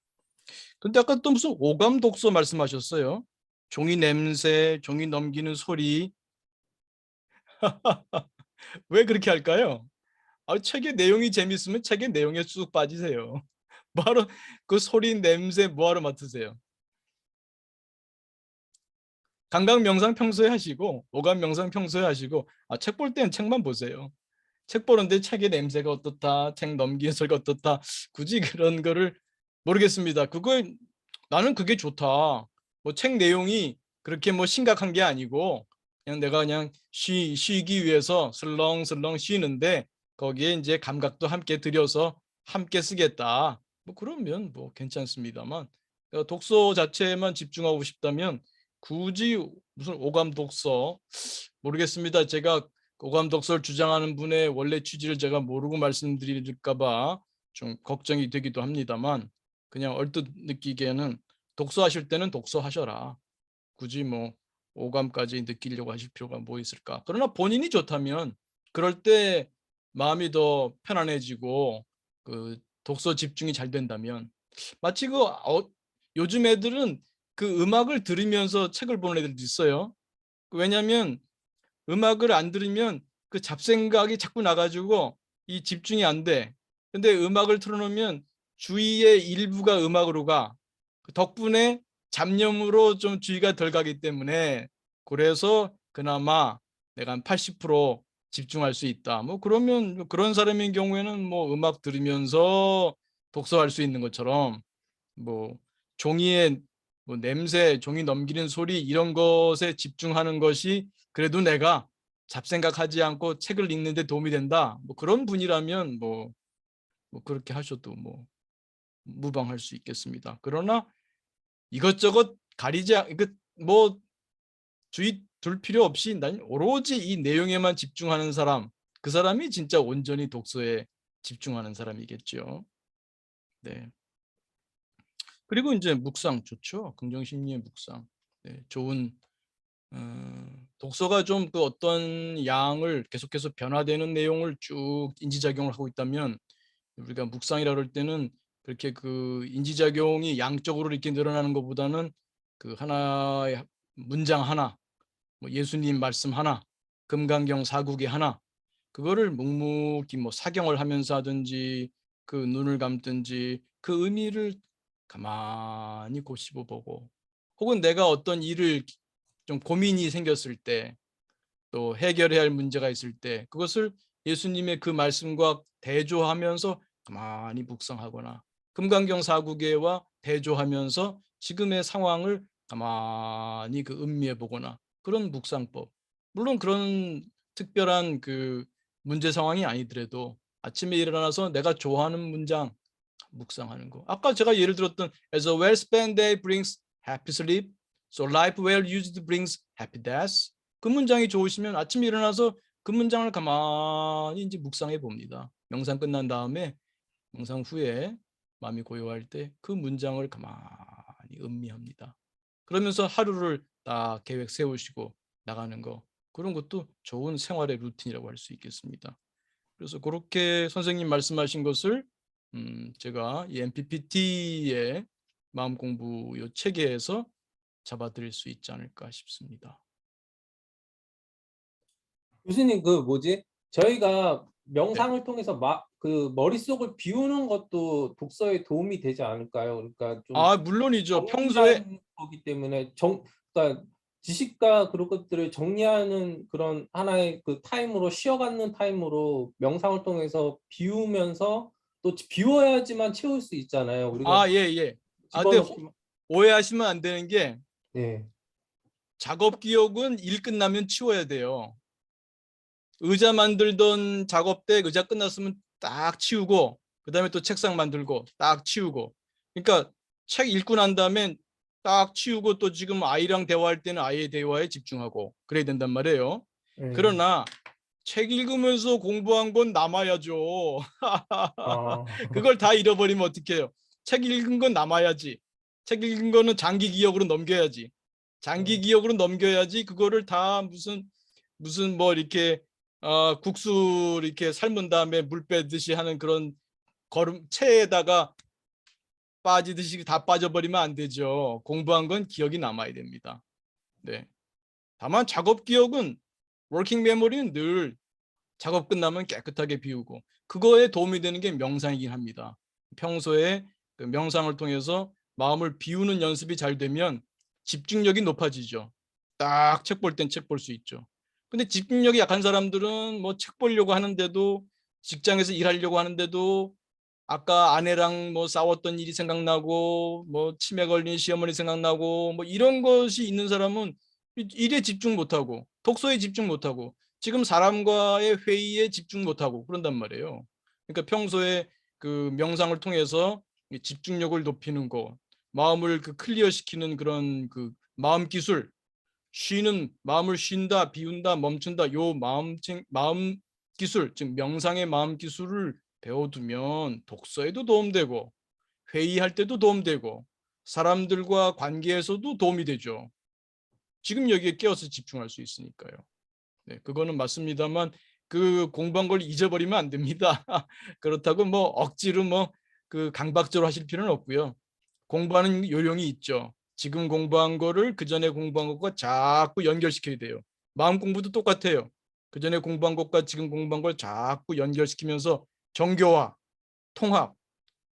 근데 아까 또 무슨 오감 독서 말씀하셨어요. 종이 냄새, 종이 넘기는 소리. 왜 그렇게 할까요? 책의 내용이 재밌으면 책의 내용에 쑥 빠지세요. 뭐하러 그 소리 냄새 뭐하러 맡으세요? 감각 명상 평소에 하시고 오감 명상 평소에 하시고 책 볼 때는 책만 보세요. 책 보는데 책의 냄새가 어떻다, 책 넘기는 소리가 어떻다. 굳이 그런 거를 모르겠습니다. 나는 그게 좋다. 뭐 책 내용이 그렇게 뭐 심각한 게 아니고 그냥 내가 그냥 쉬기 위해서 슬렁슬렁 쉬는데 거기에 이제 감각도 함께 들여서 함께 쓰겠다. 뭐 그러면 뭐 괜찮습니다만 독서 자체에만 집중하고 싶다면 굳이 무슨 오감 독서 모르겠습니다. 제가 오감 독서를 주장하는 분의 원래 취지를 제가 모르고 말씀드릴까 봐 좀 걱정이 되기도 합니다만 그냥 얼뜻 느끼기에는 독서하실 때는 독서하셔라. 굳이 뭐 오감까지 느끼려고 하실 필요가 뭐 있을까? 그러나 본인이 좋다면 그럴 때 마음이 더 편안해지고 그 독서 집중이 잘 된다면 마치 요즘 애들은 그 음악을 들으면서 책을 보는 애들도 있어요. 왜냐하면 음악을 안 들으면 그 잡생각이 자꾸 나가지고 이 집중이 안 돼. 근데 음악을 틀어놓으면 주의의 일부가 음악으로 가. 그 덕분에 잡념으로 좀 주의가 덜 가기 때문에 그래서 그나마 내가 한 80% 집중할 수 있다. 뭐 그러면 그런 사람인 경우에는 뭐 음악 들으면서 독서할 수 있는 것처럼 뭐 종이의 뭐 냄새, 종이 넘기는 소리 이런 것에 집중하는 것이 그래도 내가 잡생각하지 않고 책을 읽는 데 도움이 된다. 뭐 그런 분이라면 뭐 그렇게 하셔도 뭐 무방할 수 있겠습니다. 그러나 이것저것 뭐 주의 둘 필요 없이 난 오로지 이 내용에만 집중하는 사람, 그 사람이 진짜 온전히 독서에 집중하는 사람이겠죠. 네. 그리고 이제 묵상 좋죠. 긍정심리의 묵상. 네, 좋은 독서가 좀 그 어떤 양을 계속해서 변화되는 내용을 쭉 인지작용을 하고 있다면 우리가 묵상이라 그럴 때는 그렇게 그 인지작용이 양적으로 이렇게 늘어나는 것보다는 그 하나의 문장 하나, 뭐 예수님 말씀 하나, 금강경 사국이 하나, 그거를 묵묵히 뭐 사경을 하면서 하든지 그 눈을 감든지 그 의미를 가만히 곱씹어 보고 혹은 내가 어떤 일을 좀 고민이 생겼을 때 또 해결해야 할 문제가 있을 때 그것을 예수님의 그 말씀과 대조하면서 가만히 묵상하거나 금강경 사구계와 대조하면서 지금의 상황을 가만히 그 음미해 보거나 그런 묵상법. 물론 그런 특별한 그 문제 상황이 아니더라도 아침에 일어나서 내가 좋아하는 문장 묵상하는 거. 아까 제가 예를 들었던 as a well spent day brings happy sleep, so life well used brings happy death. 그 문장이 좋으시면 아침에 일어나서 그 문장을 가만히 이제 묵상해 봅니다. 명상 끝난 다음에 명상 후에 마음이 고요할 때 그 문장을 가만히 음미합니다. 그러면서 하루를 딱 계획 세우시고 나가는 거 그런 것도 좋은 생활의 루틴이라고 할 수 있겠습니다. 그래서 그렇게 선생님 말씀하신 것을 제가 이 MPPT의 마음 공부 요 체계에서 잡아드릴 수 있지 않을까 싶습니다. 교수님 그 뭐지? 저희가 네. 명상을 통해서 그 머릿속을 비우는 것도 독서에 도움이 되지 않을까요? 그러니까 좀 아, 물론이죠. 평소에 정리하는 거기 때문에 그러니까 지식과 그런 것들을 정리하는 그런 하나의 그 타임으로 쉬어가는 타임으로 명상을 통해서 비우면서 또 비워야지만 채울 수 있잖아요. 우리가 예, 예. 근데 집어넣기만 오해하시면 안 되는 게 네. 작업 기억은 일 끝나면 치워야 돼요. 의자 만들던 작업 때 의자 끝났으면 딱 치우고 그다음에 또 책상 만들고 딱 치우고 그러니까 책 읽고 난 다음에 딱 치우고 또 지금 아이랑 대화할 때는 아이의 대화에 집중하고 그래야 된단 말이에요. 네. 그러나 책 읽으면서 공부한 건 남아야죠. 아. 그걸 다 잃어버리면 어떡해요. 책 읽은 건 남아야지. 책 읽은 거는 장기 기억으로 넘겨야지. 장기 기억으로 넘겨야지 그거를 다 무슨 뭐 이렇게 국수 이렇게 삶은 다음에 물 빼듯이 하는 그런 체에다가 빠지듯이 다 빠져버리면 안 되죠. 공부한 건 기억이 남아야 됩니다. 네. 다만 작업 기억은 워킹 메모리는 늘 작업 끝나면 깨끗하게 비우고 그거에 도움이 되는 게 명상이긴 합니다. 평소에 그 명상을 통해서 마음을 비우는 연습이 잘 되면 집중력이 높아지죠. 딱 책 볼 땐 책 볼 수 있죠. 근데 집중력이 약한 사람들은 뭐 책 보려고 하는데도 직장에서 일하려고 하는데도 아까 아내랑 뭐 싸웠던 일이 생각나고 뭐 치매 걸린 시어머니 생각나고 뭐 이런 것이 있는 사람은 일에 집중 못하고 독서에 집중 못하고 지금 사람과의 회의에 집중 못하고 그런단 말이에요. 그러니까 평소에 그 명상을 통해서 이 집중력을 높이는 거, 마음을 그 클리어 시키는 그런 그 마음 기술, 쉬는 마음을 쉰다, 비운다, 멈춘다. 요 마음 기술, 즉 명상의 마음 기술을 배워두면 독서에도 도움되고 회의할 때도 도움되고 사람들과 관계에서도 도움이 되죠. 지금 여기에 깨어서 집중할 수 있으니까요. 네, 그거는 맞습니다만 그 공부한 걸 잊어버리면 안 됩니다. 그렇다고 뭐 억지로 뭐 그 강박적으로 하실 필요는 없고요. 공부하는 요령이 있죠. 지금 공부한 거를 그 전에 공부한 것과 자꾸 연결시켜야 돼요. 마음 공부도 똑같아요. 그 전에 공부한 것과 지금 공부한 걸 자꾸 연결시키면서 정교화, 통합.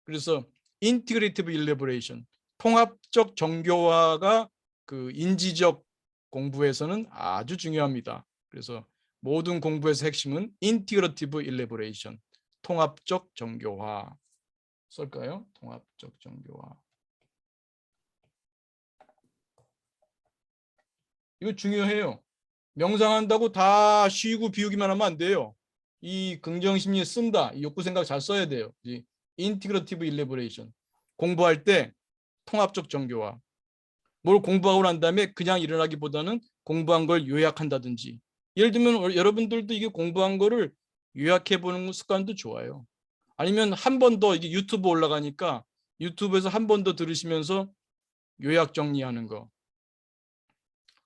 그래서 integrative elaboration, 통합적 정교화가 그 인지적 공부에서는 아주 중요합니다. 그래서 모든 공부에서 핵심은 integrative elaboration, 통합적 정교화. 쓸까요? 통합적 정교화. 이거 중요해요. 명상한다고 다 쉬고 비우기만 하면 안 돼요. 이 긍정심리에 쓴다. 이 욕구 생각 잘 써야 돼요. 이 인티그레이티브 일레보레이션. 공부할 때 통합적 정교화. 뭘 공부하고 난 다음에 그냥 일어나기보다는 공부한 걸 요약한다든지. 예를 들면 여러분들도 이게 공부한 거를 요약해 보는 습관도 좋아요. 아니면 한 번 더 이게 유튜브 올라가니까 유튜브에서 한 번 더 들으시면서 요약 정리하는 거.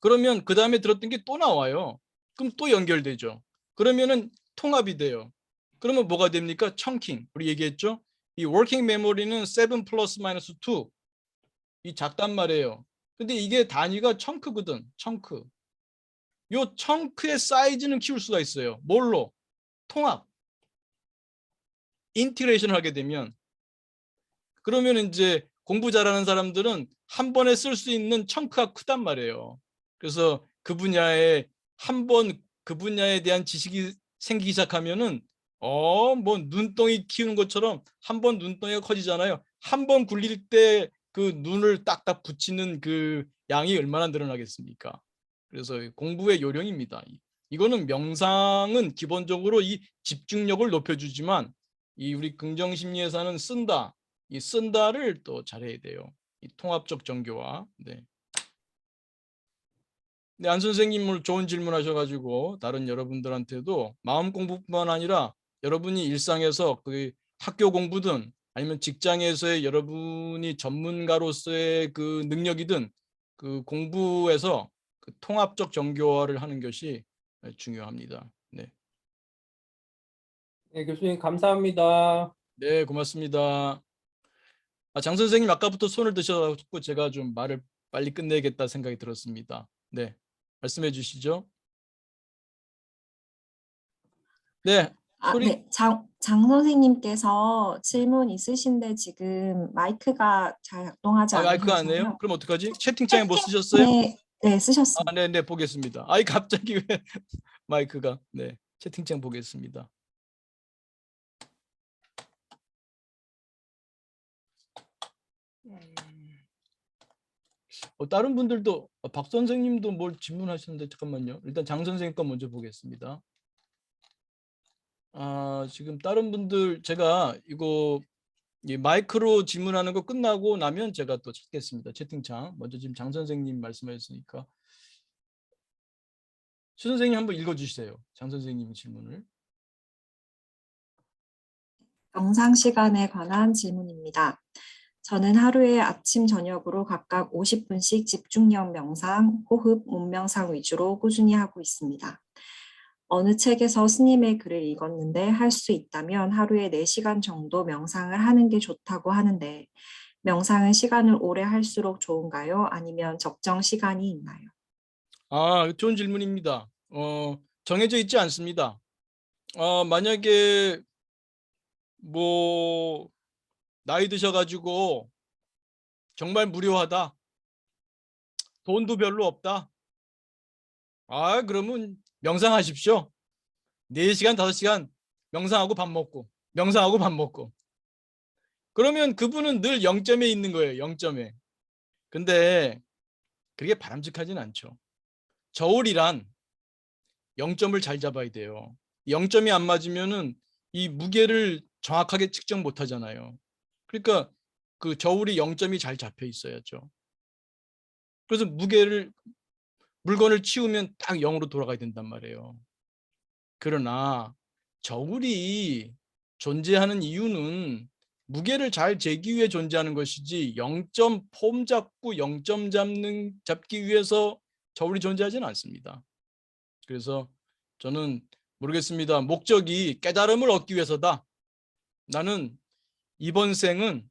그러면 그 다음에 들었던 게 또 나와요. 그럼 또 연결되죠. 그러면은 통합이 돼요. 그러면 뭐가 됩니까? 청킹. 우리 얘기했죠? 이 워킹 메모리는 7 플러스 마이너스 2. 이 작단 말이에요. 근데 이게 단위가 청크거든. 청크. 요 청크의 사이즈는 키울 수가 있어요. 뭘로? 통합. 인티그레이션을 하게 되면 그러면 이제 공부 잘하는 사람들은 한 번에 쓸 수 있는 청크가 크단 말이에요. 그래서 그 분야에 한 번 그 분야에 대한 지식이 생기기 시작하면은 뭐 눈덩이 키우는 것처럼 한 번 눈덩이가 커지잖아요. 한 번 굴릴 때 그 눈을 딱딱 붙이는 그 양이 얼마나 늘어나겠습니까? 그래서 공부의 요령입니다. 이거는 명상은 기본적으로 이 집중력을 높여주지만 이 우리 긍정심리에서는 쓴다. 이 쓴다를 또 잘해야 돼요. 이 통합적 정교화. 네. 네, 안 선생님 오늘 좋은 질문하셔가지고 다른 여러분들한테도 마음 공부뿐만 아니라 여러분이 일상에서 그 학교 공부든 아니면 직장에서의 여러분이 전문가로서의 그 능력이든 그 공부에서 그 통합적 정교화를 하는 것이 중요합니다. 네, 네, 교수님 감사합니다. 네, 고맙습니다. 장 선생님 아까부터 손을 드셔서 제가 좀 말을 빨리 끝내겠다 생각이 들었습니다. 네, 말씀해 주시죠. 네, 소리. 네. 장 선생님께서 질문 있으신데 지금 마이크가 잘 작동하지 마이크가 안 해요? 않으셔서요. 그럼 어떡하지? 채팅창에 뭐 쓰셨어요? 네, 네, 쓰셨습니다. 네, 네, 보겠습니다. 갑자기 왜 마이크가. 네, 채팅창 보겠습니다. 다른 분들도 박 선생님도 뭘 질문하셨는데 잠깐만요. 일단 장 선생님 거 먼저 보겠습니다. 지금 다른 분들 제가 이거 이 마이크로 질문하는 거 끝나고 나면 제가 또 찾겠습니다. 채팅창. 먼저 지금 장 선생님 말씀하셨으니까 수 선생님 한번 읽어주세요. 장 선생님 질문을. 명상 시간에 관한 질문입니다. 저는 하루에 아침, 저녁으로 각각 50분씩 집중력 명상, 호흡, 몸 명상 위주로 꾸준히 하고 있습니다. 어느 책에서 스님의 글을 읽었는데 할 수 있다면 하루에 4시간 정도 명상을 하는 게 좋다고 하는데 명상은 시간을 오래 할수록 좋은가요? 아니면 적정 시간이 있나요? 좋은 질문입니다. 정해져 있지 않습니다. 만약에 뭐 나이 드셔가지고 정말 무료하다, 돈도 별로 없다. 그러면 명상하십시오. 4시간, 5시간 명상하고 밥 먹고, 명상하고 밥 먹고. 그러면 그분은 늘 0점에 있는 거예요. 0점에. 근데 그게 바람직하진 않죠. 저울이란 0점을 잘 잡아야 돼요. 0점이 안 맞으면은 이 무게를 정확하게 측정 못 하잖아요. 그러니까 그 저울이 0점이 잘 잡혀 있어야죠. 그래서 물건을 치우면 딱 0으로 돌아가야 된단 말이에요. 그러나 저울이 존재하는 이유는 무게를 잘 재기 위해 존재하는 것이지 0점 폼 잡고 0점 잡기 위해서 저울이 존재하지는 않습니다. 그래서 저는 모르겠습니다. 목적이 깨달음을 얻기 위해서다. 나는 이번 생은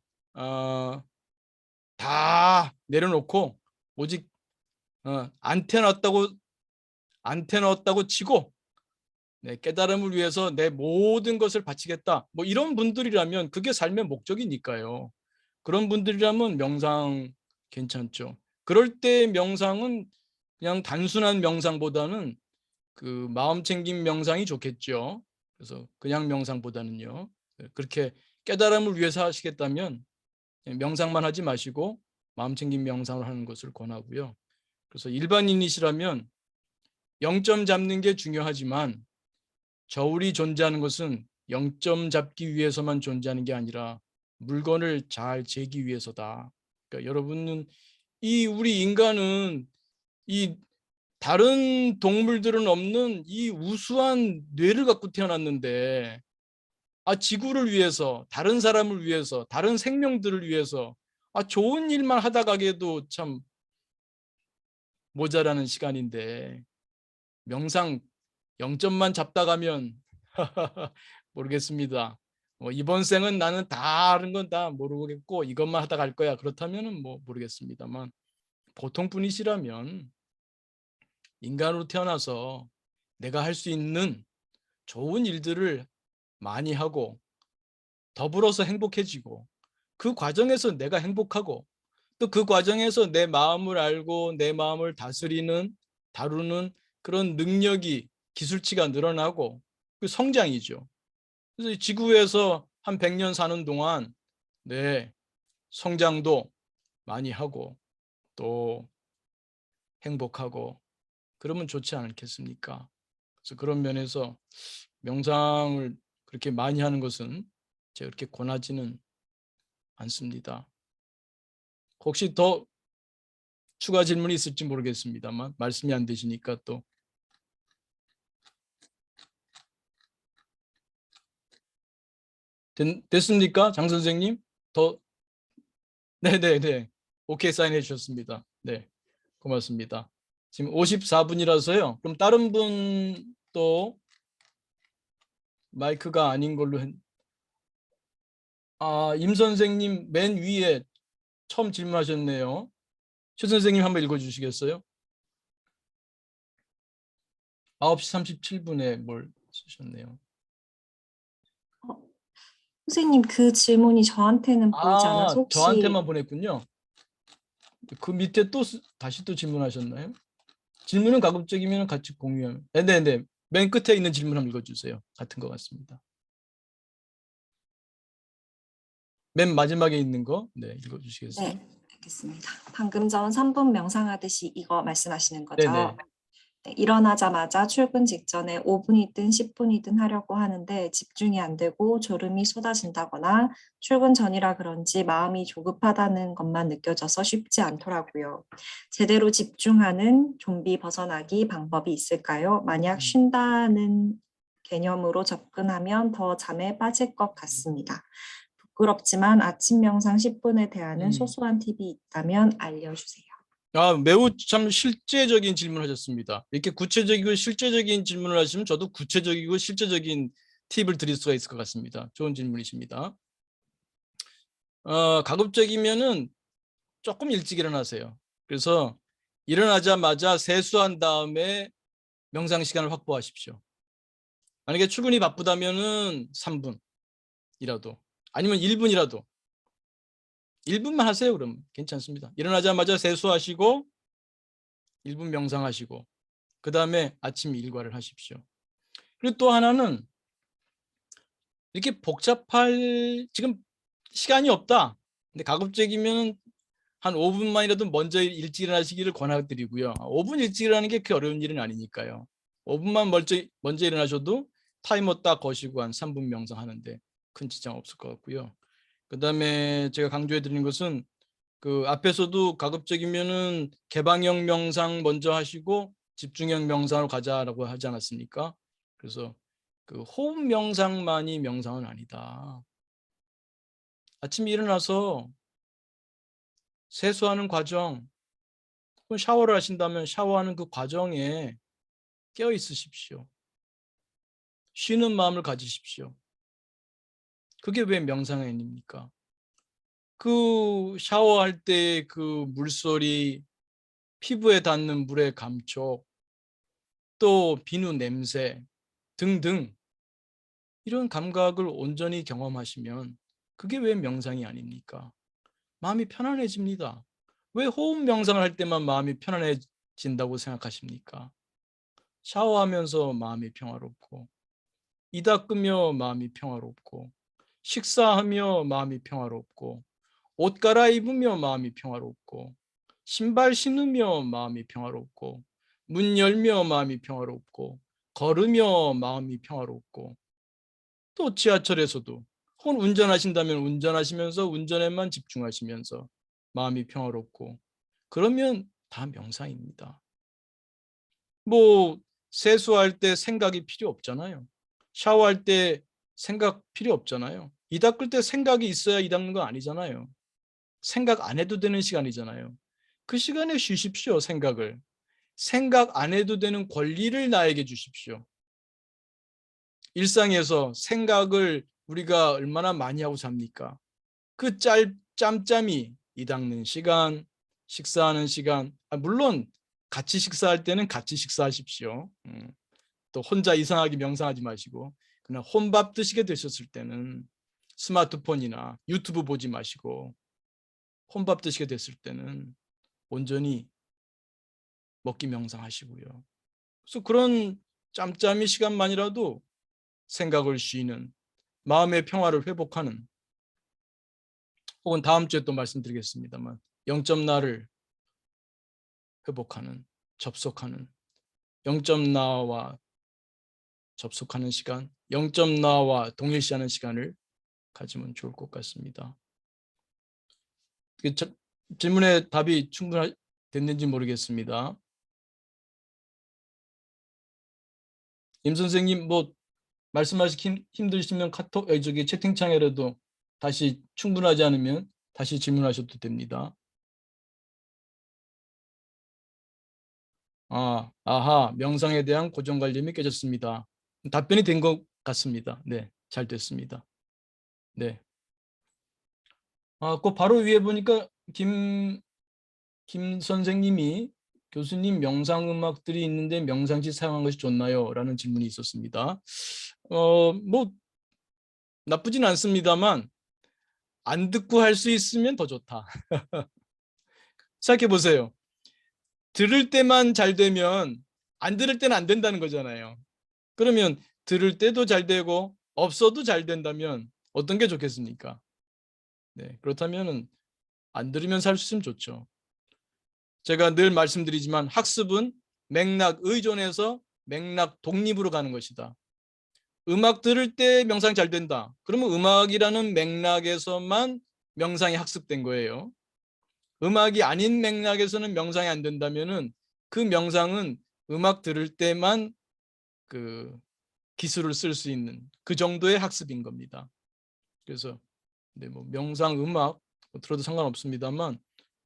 다 내려놓고 오직 안테나 얻다고 치고 깨달음을 위해서 내 모든 것을 바치겠다. 뭐 이런 분들이라면 그게 삶의 목적이니까요. 그런 분들이라면 명상 괜찮죠. 그럴 때 명상은 그냥 단순한 명상보다는 그 마음 챙김 명상이 좋겠죠. 그래서 그냥 명상보다는요. 그렇게 깨달음을 위해서 하시겠다면 명상만 하지 마시고 마음 챙김 명상을 하는 것을 권하고요. 그래서 일반인이시라면 0점 잡는 게 중요하지만 저울이 존재하는 것은 0점 잡기 위해서만 존재하는 게 아니라 물건을 잘 재기 위해서다. 그러니까 여러분은 우리 인간은 이 다른 동물들은 없는 이 우수한 뇌를 갖고 태어났는데 지구를 위해서, 다른 사람을 위해서, 다른 생명들을 위해서 좋은 일만 하다 가기에도 참 모자라는 시간인데 명상 0점만 잡다 가면 모르겠습니다. 이번 생은 나는 다른 건 다 모르겠고 이것만 하다 갈 거야. 그렇다면은 뭐 모르겠습니다만 보통 분이시라면 인간으로 태어나서 내가 할 수 있는 좋은 일들을 많이 하고 더불어서 행복해지고 그 과정에서 내가 행복하고 또 그 과정에서 내 마음을 알고 내 마음을 다루는 그런 능력이 기술치가 늘어나고 그 성장이죠. 그래서 지구에서 한 100년 사는 동안 성장도 많이 하고 또 행복하고 그러면 좋지 않겠습니까? 그래서 그런 면에서 명상을 그렇게 많이 하는 것은 제가 그렇게 권하지는 않습니다. 혹시 더 추가 질문이 있을지 모르겠습니다만 말씀이 안 되시니까 또 됐습니까? 장 선생님? 더 네네네. 오케이 사인해 주셨습니다. 네, 고맙습니다. 지금 54분이라서요. 그럼 다른 분 또 마이크가 아닌 걸로 임 선생님 맨 위에 처음 질문하셨네요. 최 선생님 한번 읽어주시겠어요? 9시 37분에 뭘 쓰셨네요. 선생님, 그 질문이 저한테는 보이지 않아서 혹시 저한테만 보냈군요. 그 밑에 또 다시 또 질문하셨나요? 질문은 가급적이면 같이 공유하면. 네네네. 맨 끝에 있는 질문 한번 읽어주세요. 같은 것 같습니다. 맨 마지막에 있는 거, 읽어주시겠어요? 네, 알겠습니다. 방금 전 3분 명상하듯이 이거 말씀하시는 거죠? 네네. 네, 일어나자마자 출근 직전에 5분이든 10분이든 하려고 하는데 집중이 안 되고 졸음이 쏟아진다거나 출근 전이라 그런지 마음이 조급하다는 것만 느껴져서 쉽지 않더라고요. 제대로 집중하는 좀비 벗어나기 방법이 있을까요? 만약 쉰다는 개념으로 접근하면 더 잠에 빠질 것 같습니다. 부끄럽지만 아침 명상 10분에 대하는 소소한 팁이 있다면 알려주세요. 매우 참 실제적인 질문을 하셨습니다. 이렇게 구체적이고 실제적인 질문을 하시면 저도 구체적이고 실제적인 팁을 드릴 수가 있을 것 같습니다. 좋은 질문이십니다. 가급적이면은 조금 일찍 일어나세요. 그래서 일어나자마자 세수한 다음에 명상 시간을 확보하십시오. 만약에 출근이 바쁘다면은 3분이라도 아니면 1분이라도 1분만 하세요. 그럼 괜찮습니다. 일어나자마자 세수하시고 1분 명상하시고 그 다음에 아침 일과를 하십시오. 그리고 또 하나는 이렇게 지금 시간이 없다. 근데 가급적이면 한 5분만이라도 먼저 일찍 일어나시기를 권해드리고요. 5분 일찍 일어나는 게 그렇게 어려운 일은 아니니까요. 5분만 먼저 일어나셔도 타이머 딱 거시고 한 3분 명상하는데 큰 지장 없을 것 같고요. 그다음에 제가 강조해 드리는 것은 그 앞에서도 가급적이면은 개방형 명상 먼저 하시고 집중형 명상으로 가자라고 하지 않았습니까? 그래서 그 호흡 명상만이 명상은 아니다. 아침에 일어나서 세수하는 과정, 혹은 샤워를 하신다면 샤워하는 그 과정에 깨어 있으십시오. 쉬는 마음을 가지십시오. 그게 왜 명상이 아닙니까? 그 샤워할 때 그 물소리, 피부에 닿는 물의 감촉, 또 비누 냄새 등등 이런 감각을 온전히 경험하시면 그게 왜 명상이 아닙니까? 마음이 편안해집니다. 왜 호흡 명상을 할 때만 마음이 편안해진다고 생각하십니까? 샤워하면서 마음이 평화롭고, 이 닦으며 마음이 평화롭고, 식사하며 마음이 평화롭고, 옷 갈아입으며 마음이 평화롭고, 신발 신으며 마음이 평화롭고, 문 열며 마음이 평화롭고, 걸으며 마음이 평화롭고, 또 지하철에서도 혹은 운전하신다면 운전하시면서 운전에만 집중하시면서 마음이 평화롭고, 그러면 다 명상입니다. 뭐 세수할 때 생각이 필요 없잖아요. 샤워할 때 생각 필요 없잖아요. 이 닦을 때 생각이 있어야 이 닦는 건 아니잖아요. 생각 안 해도 되는 시간이잖아요. 그 시간에 쉬십시오, 생각을. 생각 안 해도 되는 권리를 나에게 주십시오. 일상에서 생각을 우리가 얼마나 많이 하고 삽니까? 그 짬짬이 이 닦는 시간, 식사하는 시간, 물론 같이 식사할 때는 같이 식사하십시오. 또 혼자 이상하게 명상하지 마시고, 그냥 혼밥 드시게 되셨을 때는 스마트폰이나 유튜브 보지 마시고, 혼밥 드시게 됐을 때는 온전히 먹기 명상하시고요. 그래서 그런 짬짬이 시간만이라도 생각을 쉬는, 마음의 평화를 회복하는, 혹은 다음 주에 또 말씀드리겠습니다만 0점 나를 회복하는, 접속하는, 0점 나와 접속하는 시간, 0점 나와 동일시하는 시간을 가지면 좋을 것 같습니다. 질문에 답이 충분했는지 모르겠습니다. 임 선생님, 뭐 말씀하시기 힘드시면 카톡, 채팅창에라도 다시 충분하지 않으면 다시 질문하셔도 됩니다. 아하, 명상에 대한 고정관념이 깨졌습니다. 답변이 된 것 같습니다. 네, 잘 됐습니다. 네. 그 바로 위에 보니까 김 선생님이 교수님 명상 음악들이 있는데 명상시 사용한 것이 좋나요? 라는 질문이 있었습니다. 뭐 나쁘진 않습니다만 안 듣고 할 수 있으면 더 좋다. 생각해 보세요. 들을 때만 잘 되면 안 들을 때는 안 된다는 거잖아요. 그러면 들을 때도 잘 되고 없어도 잘 된다면 어떤 게 좋겠습니까? 네, 그렇다면 안 들으면 살 수 있으면 좋죠. 제가 늘 말씀드리지만 학습은 맥락 의존해서 맥락 독립으로 가는 것이다. 음악 들을 때 명상이 잘 된다. 그러면 음악이라는 맥락에서만 명상이 학습된 거예요. 음악이 아닌 맥락에서는 명상이 안 된다면은 그 명상은 음악 들을 때만 그 기술을 쓸 수 있는 그 정도의 학습인 겁니다. 그래서 뭐 명상 음악 들어도 상관없습니다만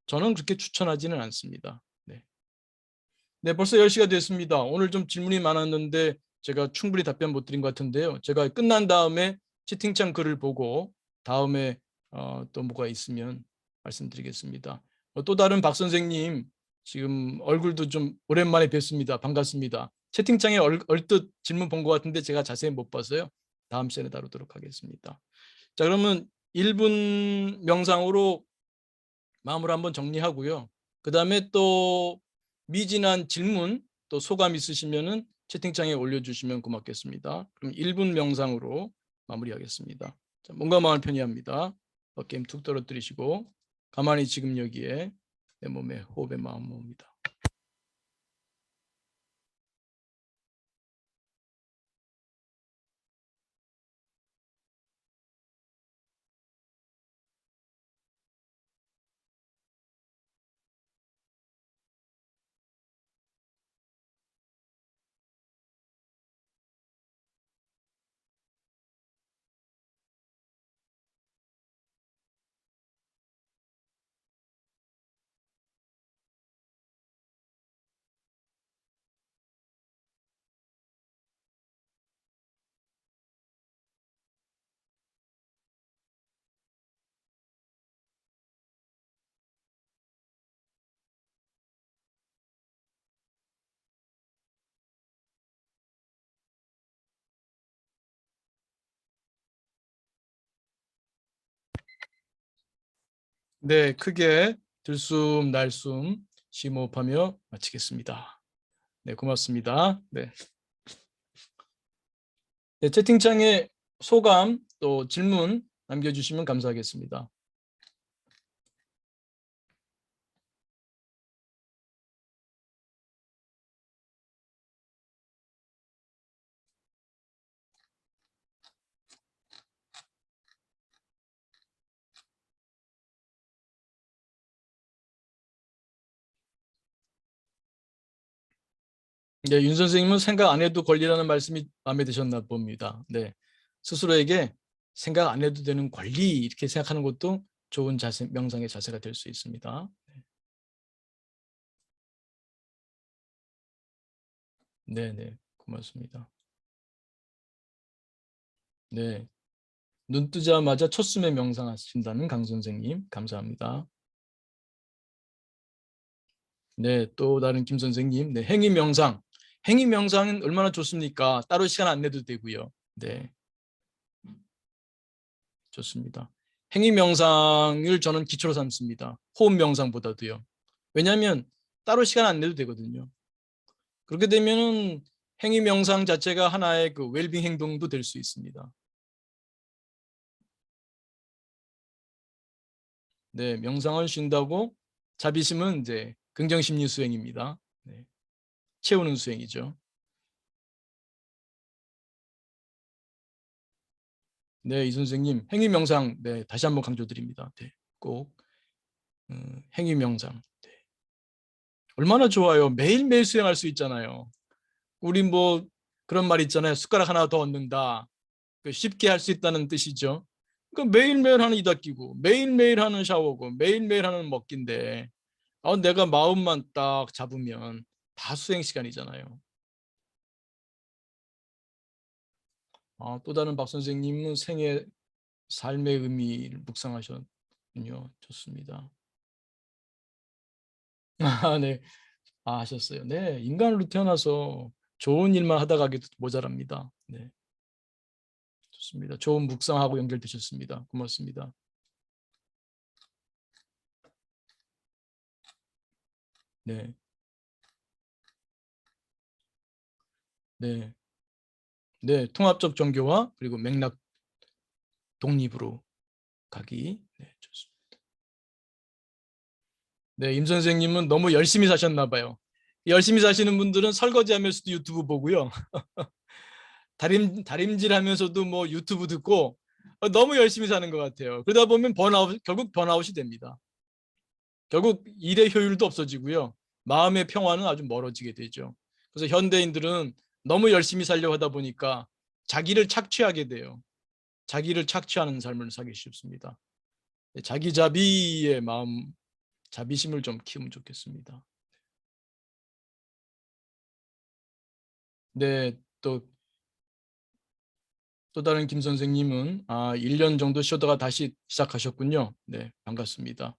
저는 그렇게 추천하지는 않습니다. 네, 벌써 10시가 됐습니다. 오늘 좀 질문이 많았는데 제가 충분히 답변 못 드린 것 같은데요. 제가 끝난 다음에 채팅창 글을 보고 다음에 또 뭐가 있으면 말씀드리겠습니다. 또 다른 박 선생님 지금 얼굴도 좀 오랜만에 뵙습니다. 반갑습니다. 채팅창에 얼뜻 질문 본 것 같은데 제가 자세히 못 봐서요. 다음 시간에 다루도록 하겠습니다. 자, 그러면 1분 명상으로 마음을 한번 정리하고요. 그 다음에 또 미진한 질문 또 소감 있으시면은 채팅창에 올려주시면 고맙겠습니다. 그럼 1분 명상으로 마무리하겠습니다. 자, 몸과 마음을 편히 합니다. 어깨 힘 툭 떨어뜨리시고 가만히 지금 여기에 내 몸에 호흡에 마음 모읍니다. 네, 크게 들숨 날숨 심호흡하며 마치겠습니다. 네, 고맙습니다. 네. 네, 채팅창에 소감 또 질문 남겨주시면 감사하겠습니다. 네, 윤 선생님은 생각 안 해도 권리라는 말씀이 마음에 드셨나 봅니다. 네, 스스로에게 생각 안 해도 되는 권리 이렇게 생각하는 것도 좋은 자세, 명상의 자세가 될 수 있습니다. 네, 네, 고맙습니다. 네, 눈 뜨자마자 첫 숨에 명상하신다는 강 선생님 감사합니다. 네, 또 다른 김 선생님, 네, 행위 명상. 행위 명상은 얼마나 좋습니까? 따로 시간 안 내도 되고요. 네, 좋습니다. 행위 명상을 저는 기초로 삼습니다. 호흡 명상보다도요. 왜냐하면 따로 시간 안 내도 되거든요. 그렇게 되면은 행위 명상 자체가 하나의 그 웰빙 행동도 될 수 있습니다. 네, 명상을 쉰다고 자비심은 이제 긍정심리 수행입니다. 네, 채우는 수행이죠. 네, 이 선생님 행위 명상 네, 다시 한번 강조드립니다. 네, 꼭 행위 명상. 네. 얼마나 좋아요. 매일매일 수행할 수 있잖아요. 우리 뭐 그런 말 있잖아요. 숟가락 하나 더 얻는다. 쉽게 할 수 있다는 뜻이죠. 그러니까 매일매일 하는 이다 끼고 매일매일 하는 샤워고 매일매일 하는 먹기인데 내가 마음만 딱 잡으면 다 수행 시간이잖아요. 또 다른 박 선생님은 생애 삶의 의미를 묵상하셨군요. 좋습니다. 네. 하셨어요. 네, 인간으로 태어나서 좋은 일만 하다 가기도 모자랍니다. 네, 좋습니다. 좋은 묵상하고 연결되셨습니다. 고맙습니다. 네, 네, 네, 통합적 종교와 그리고 맥락 독립으로 가기. 네, 좋습니다. 네, 임 선생님은 너무 열심히 사셨나 봐요. 열심히 사시는 분들은 설거지하면서도 유튜브 보고요. 다림질하면서도 뭐 유튜브 듣고 너무 열심히 사는 것 같아요. 그러다 보면 결국 번아웃이 됩니다. 결국 일의 효율도 없어지고요. 마음의 평화는 아주 멀어지게 되죠. 그래서 현대인들은 너무 열심히 살려고 하다 보니까 자기를 착취하게 돼요. 자기를 착취하는 삶을 살기 쉽습니다. 자기자비의 마음, 자비심을 좀 키우면 좋겠습니다. 네, 또 다른 김 선생님은 1년 정도 쉬다가 다시 시작하셨군요. 네, 반갑습니다.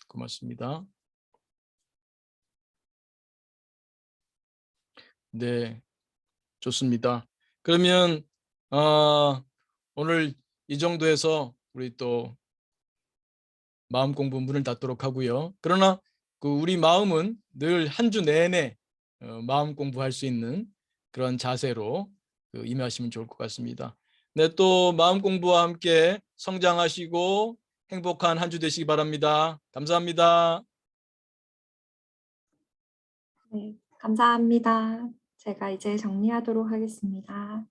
고맙습니다. 네, 좋습니다. 그러면 오늘 이 정도에서 우리 또 마음 공부 문을 닫도록 하고요. 그러나 우리 마음은 늘 한 주 내내 마음 공부할 수 있는 그런 자세로 임하시면 좋을 것 같습니다. 네, 또 마음 공부와 함께 성장하시고 행복한 한 주 되시기 바랍니다. 감사합니다. 네, 감사합니다. 제가 이제 정리하도록 하겠습니다.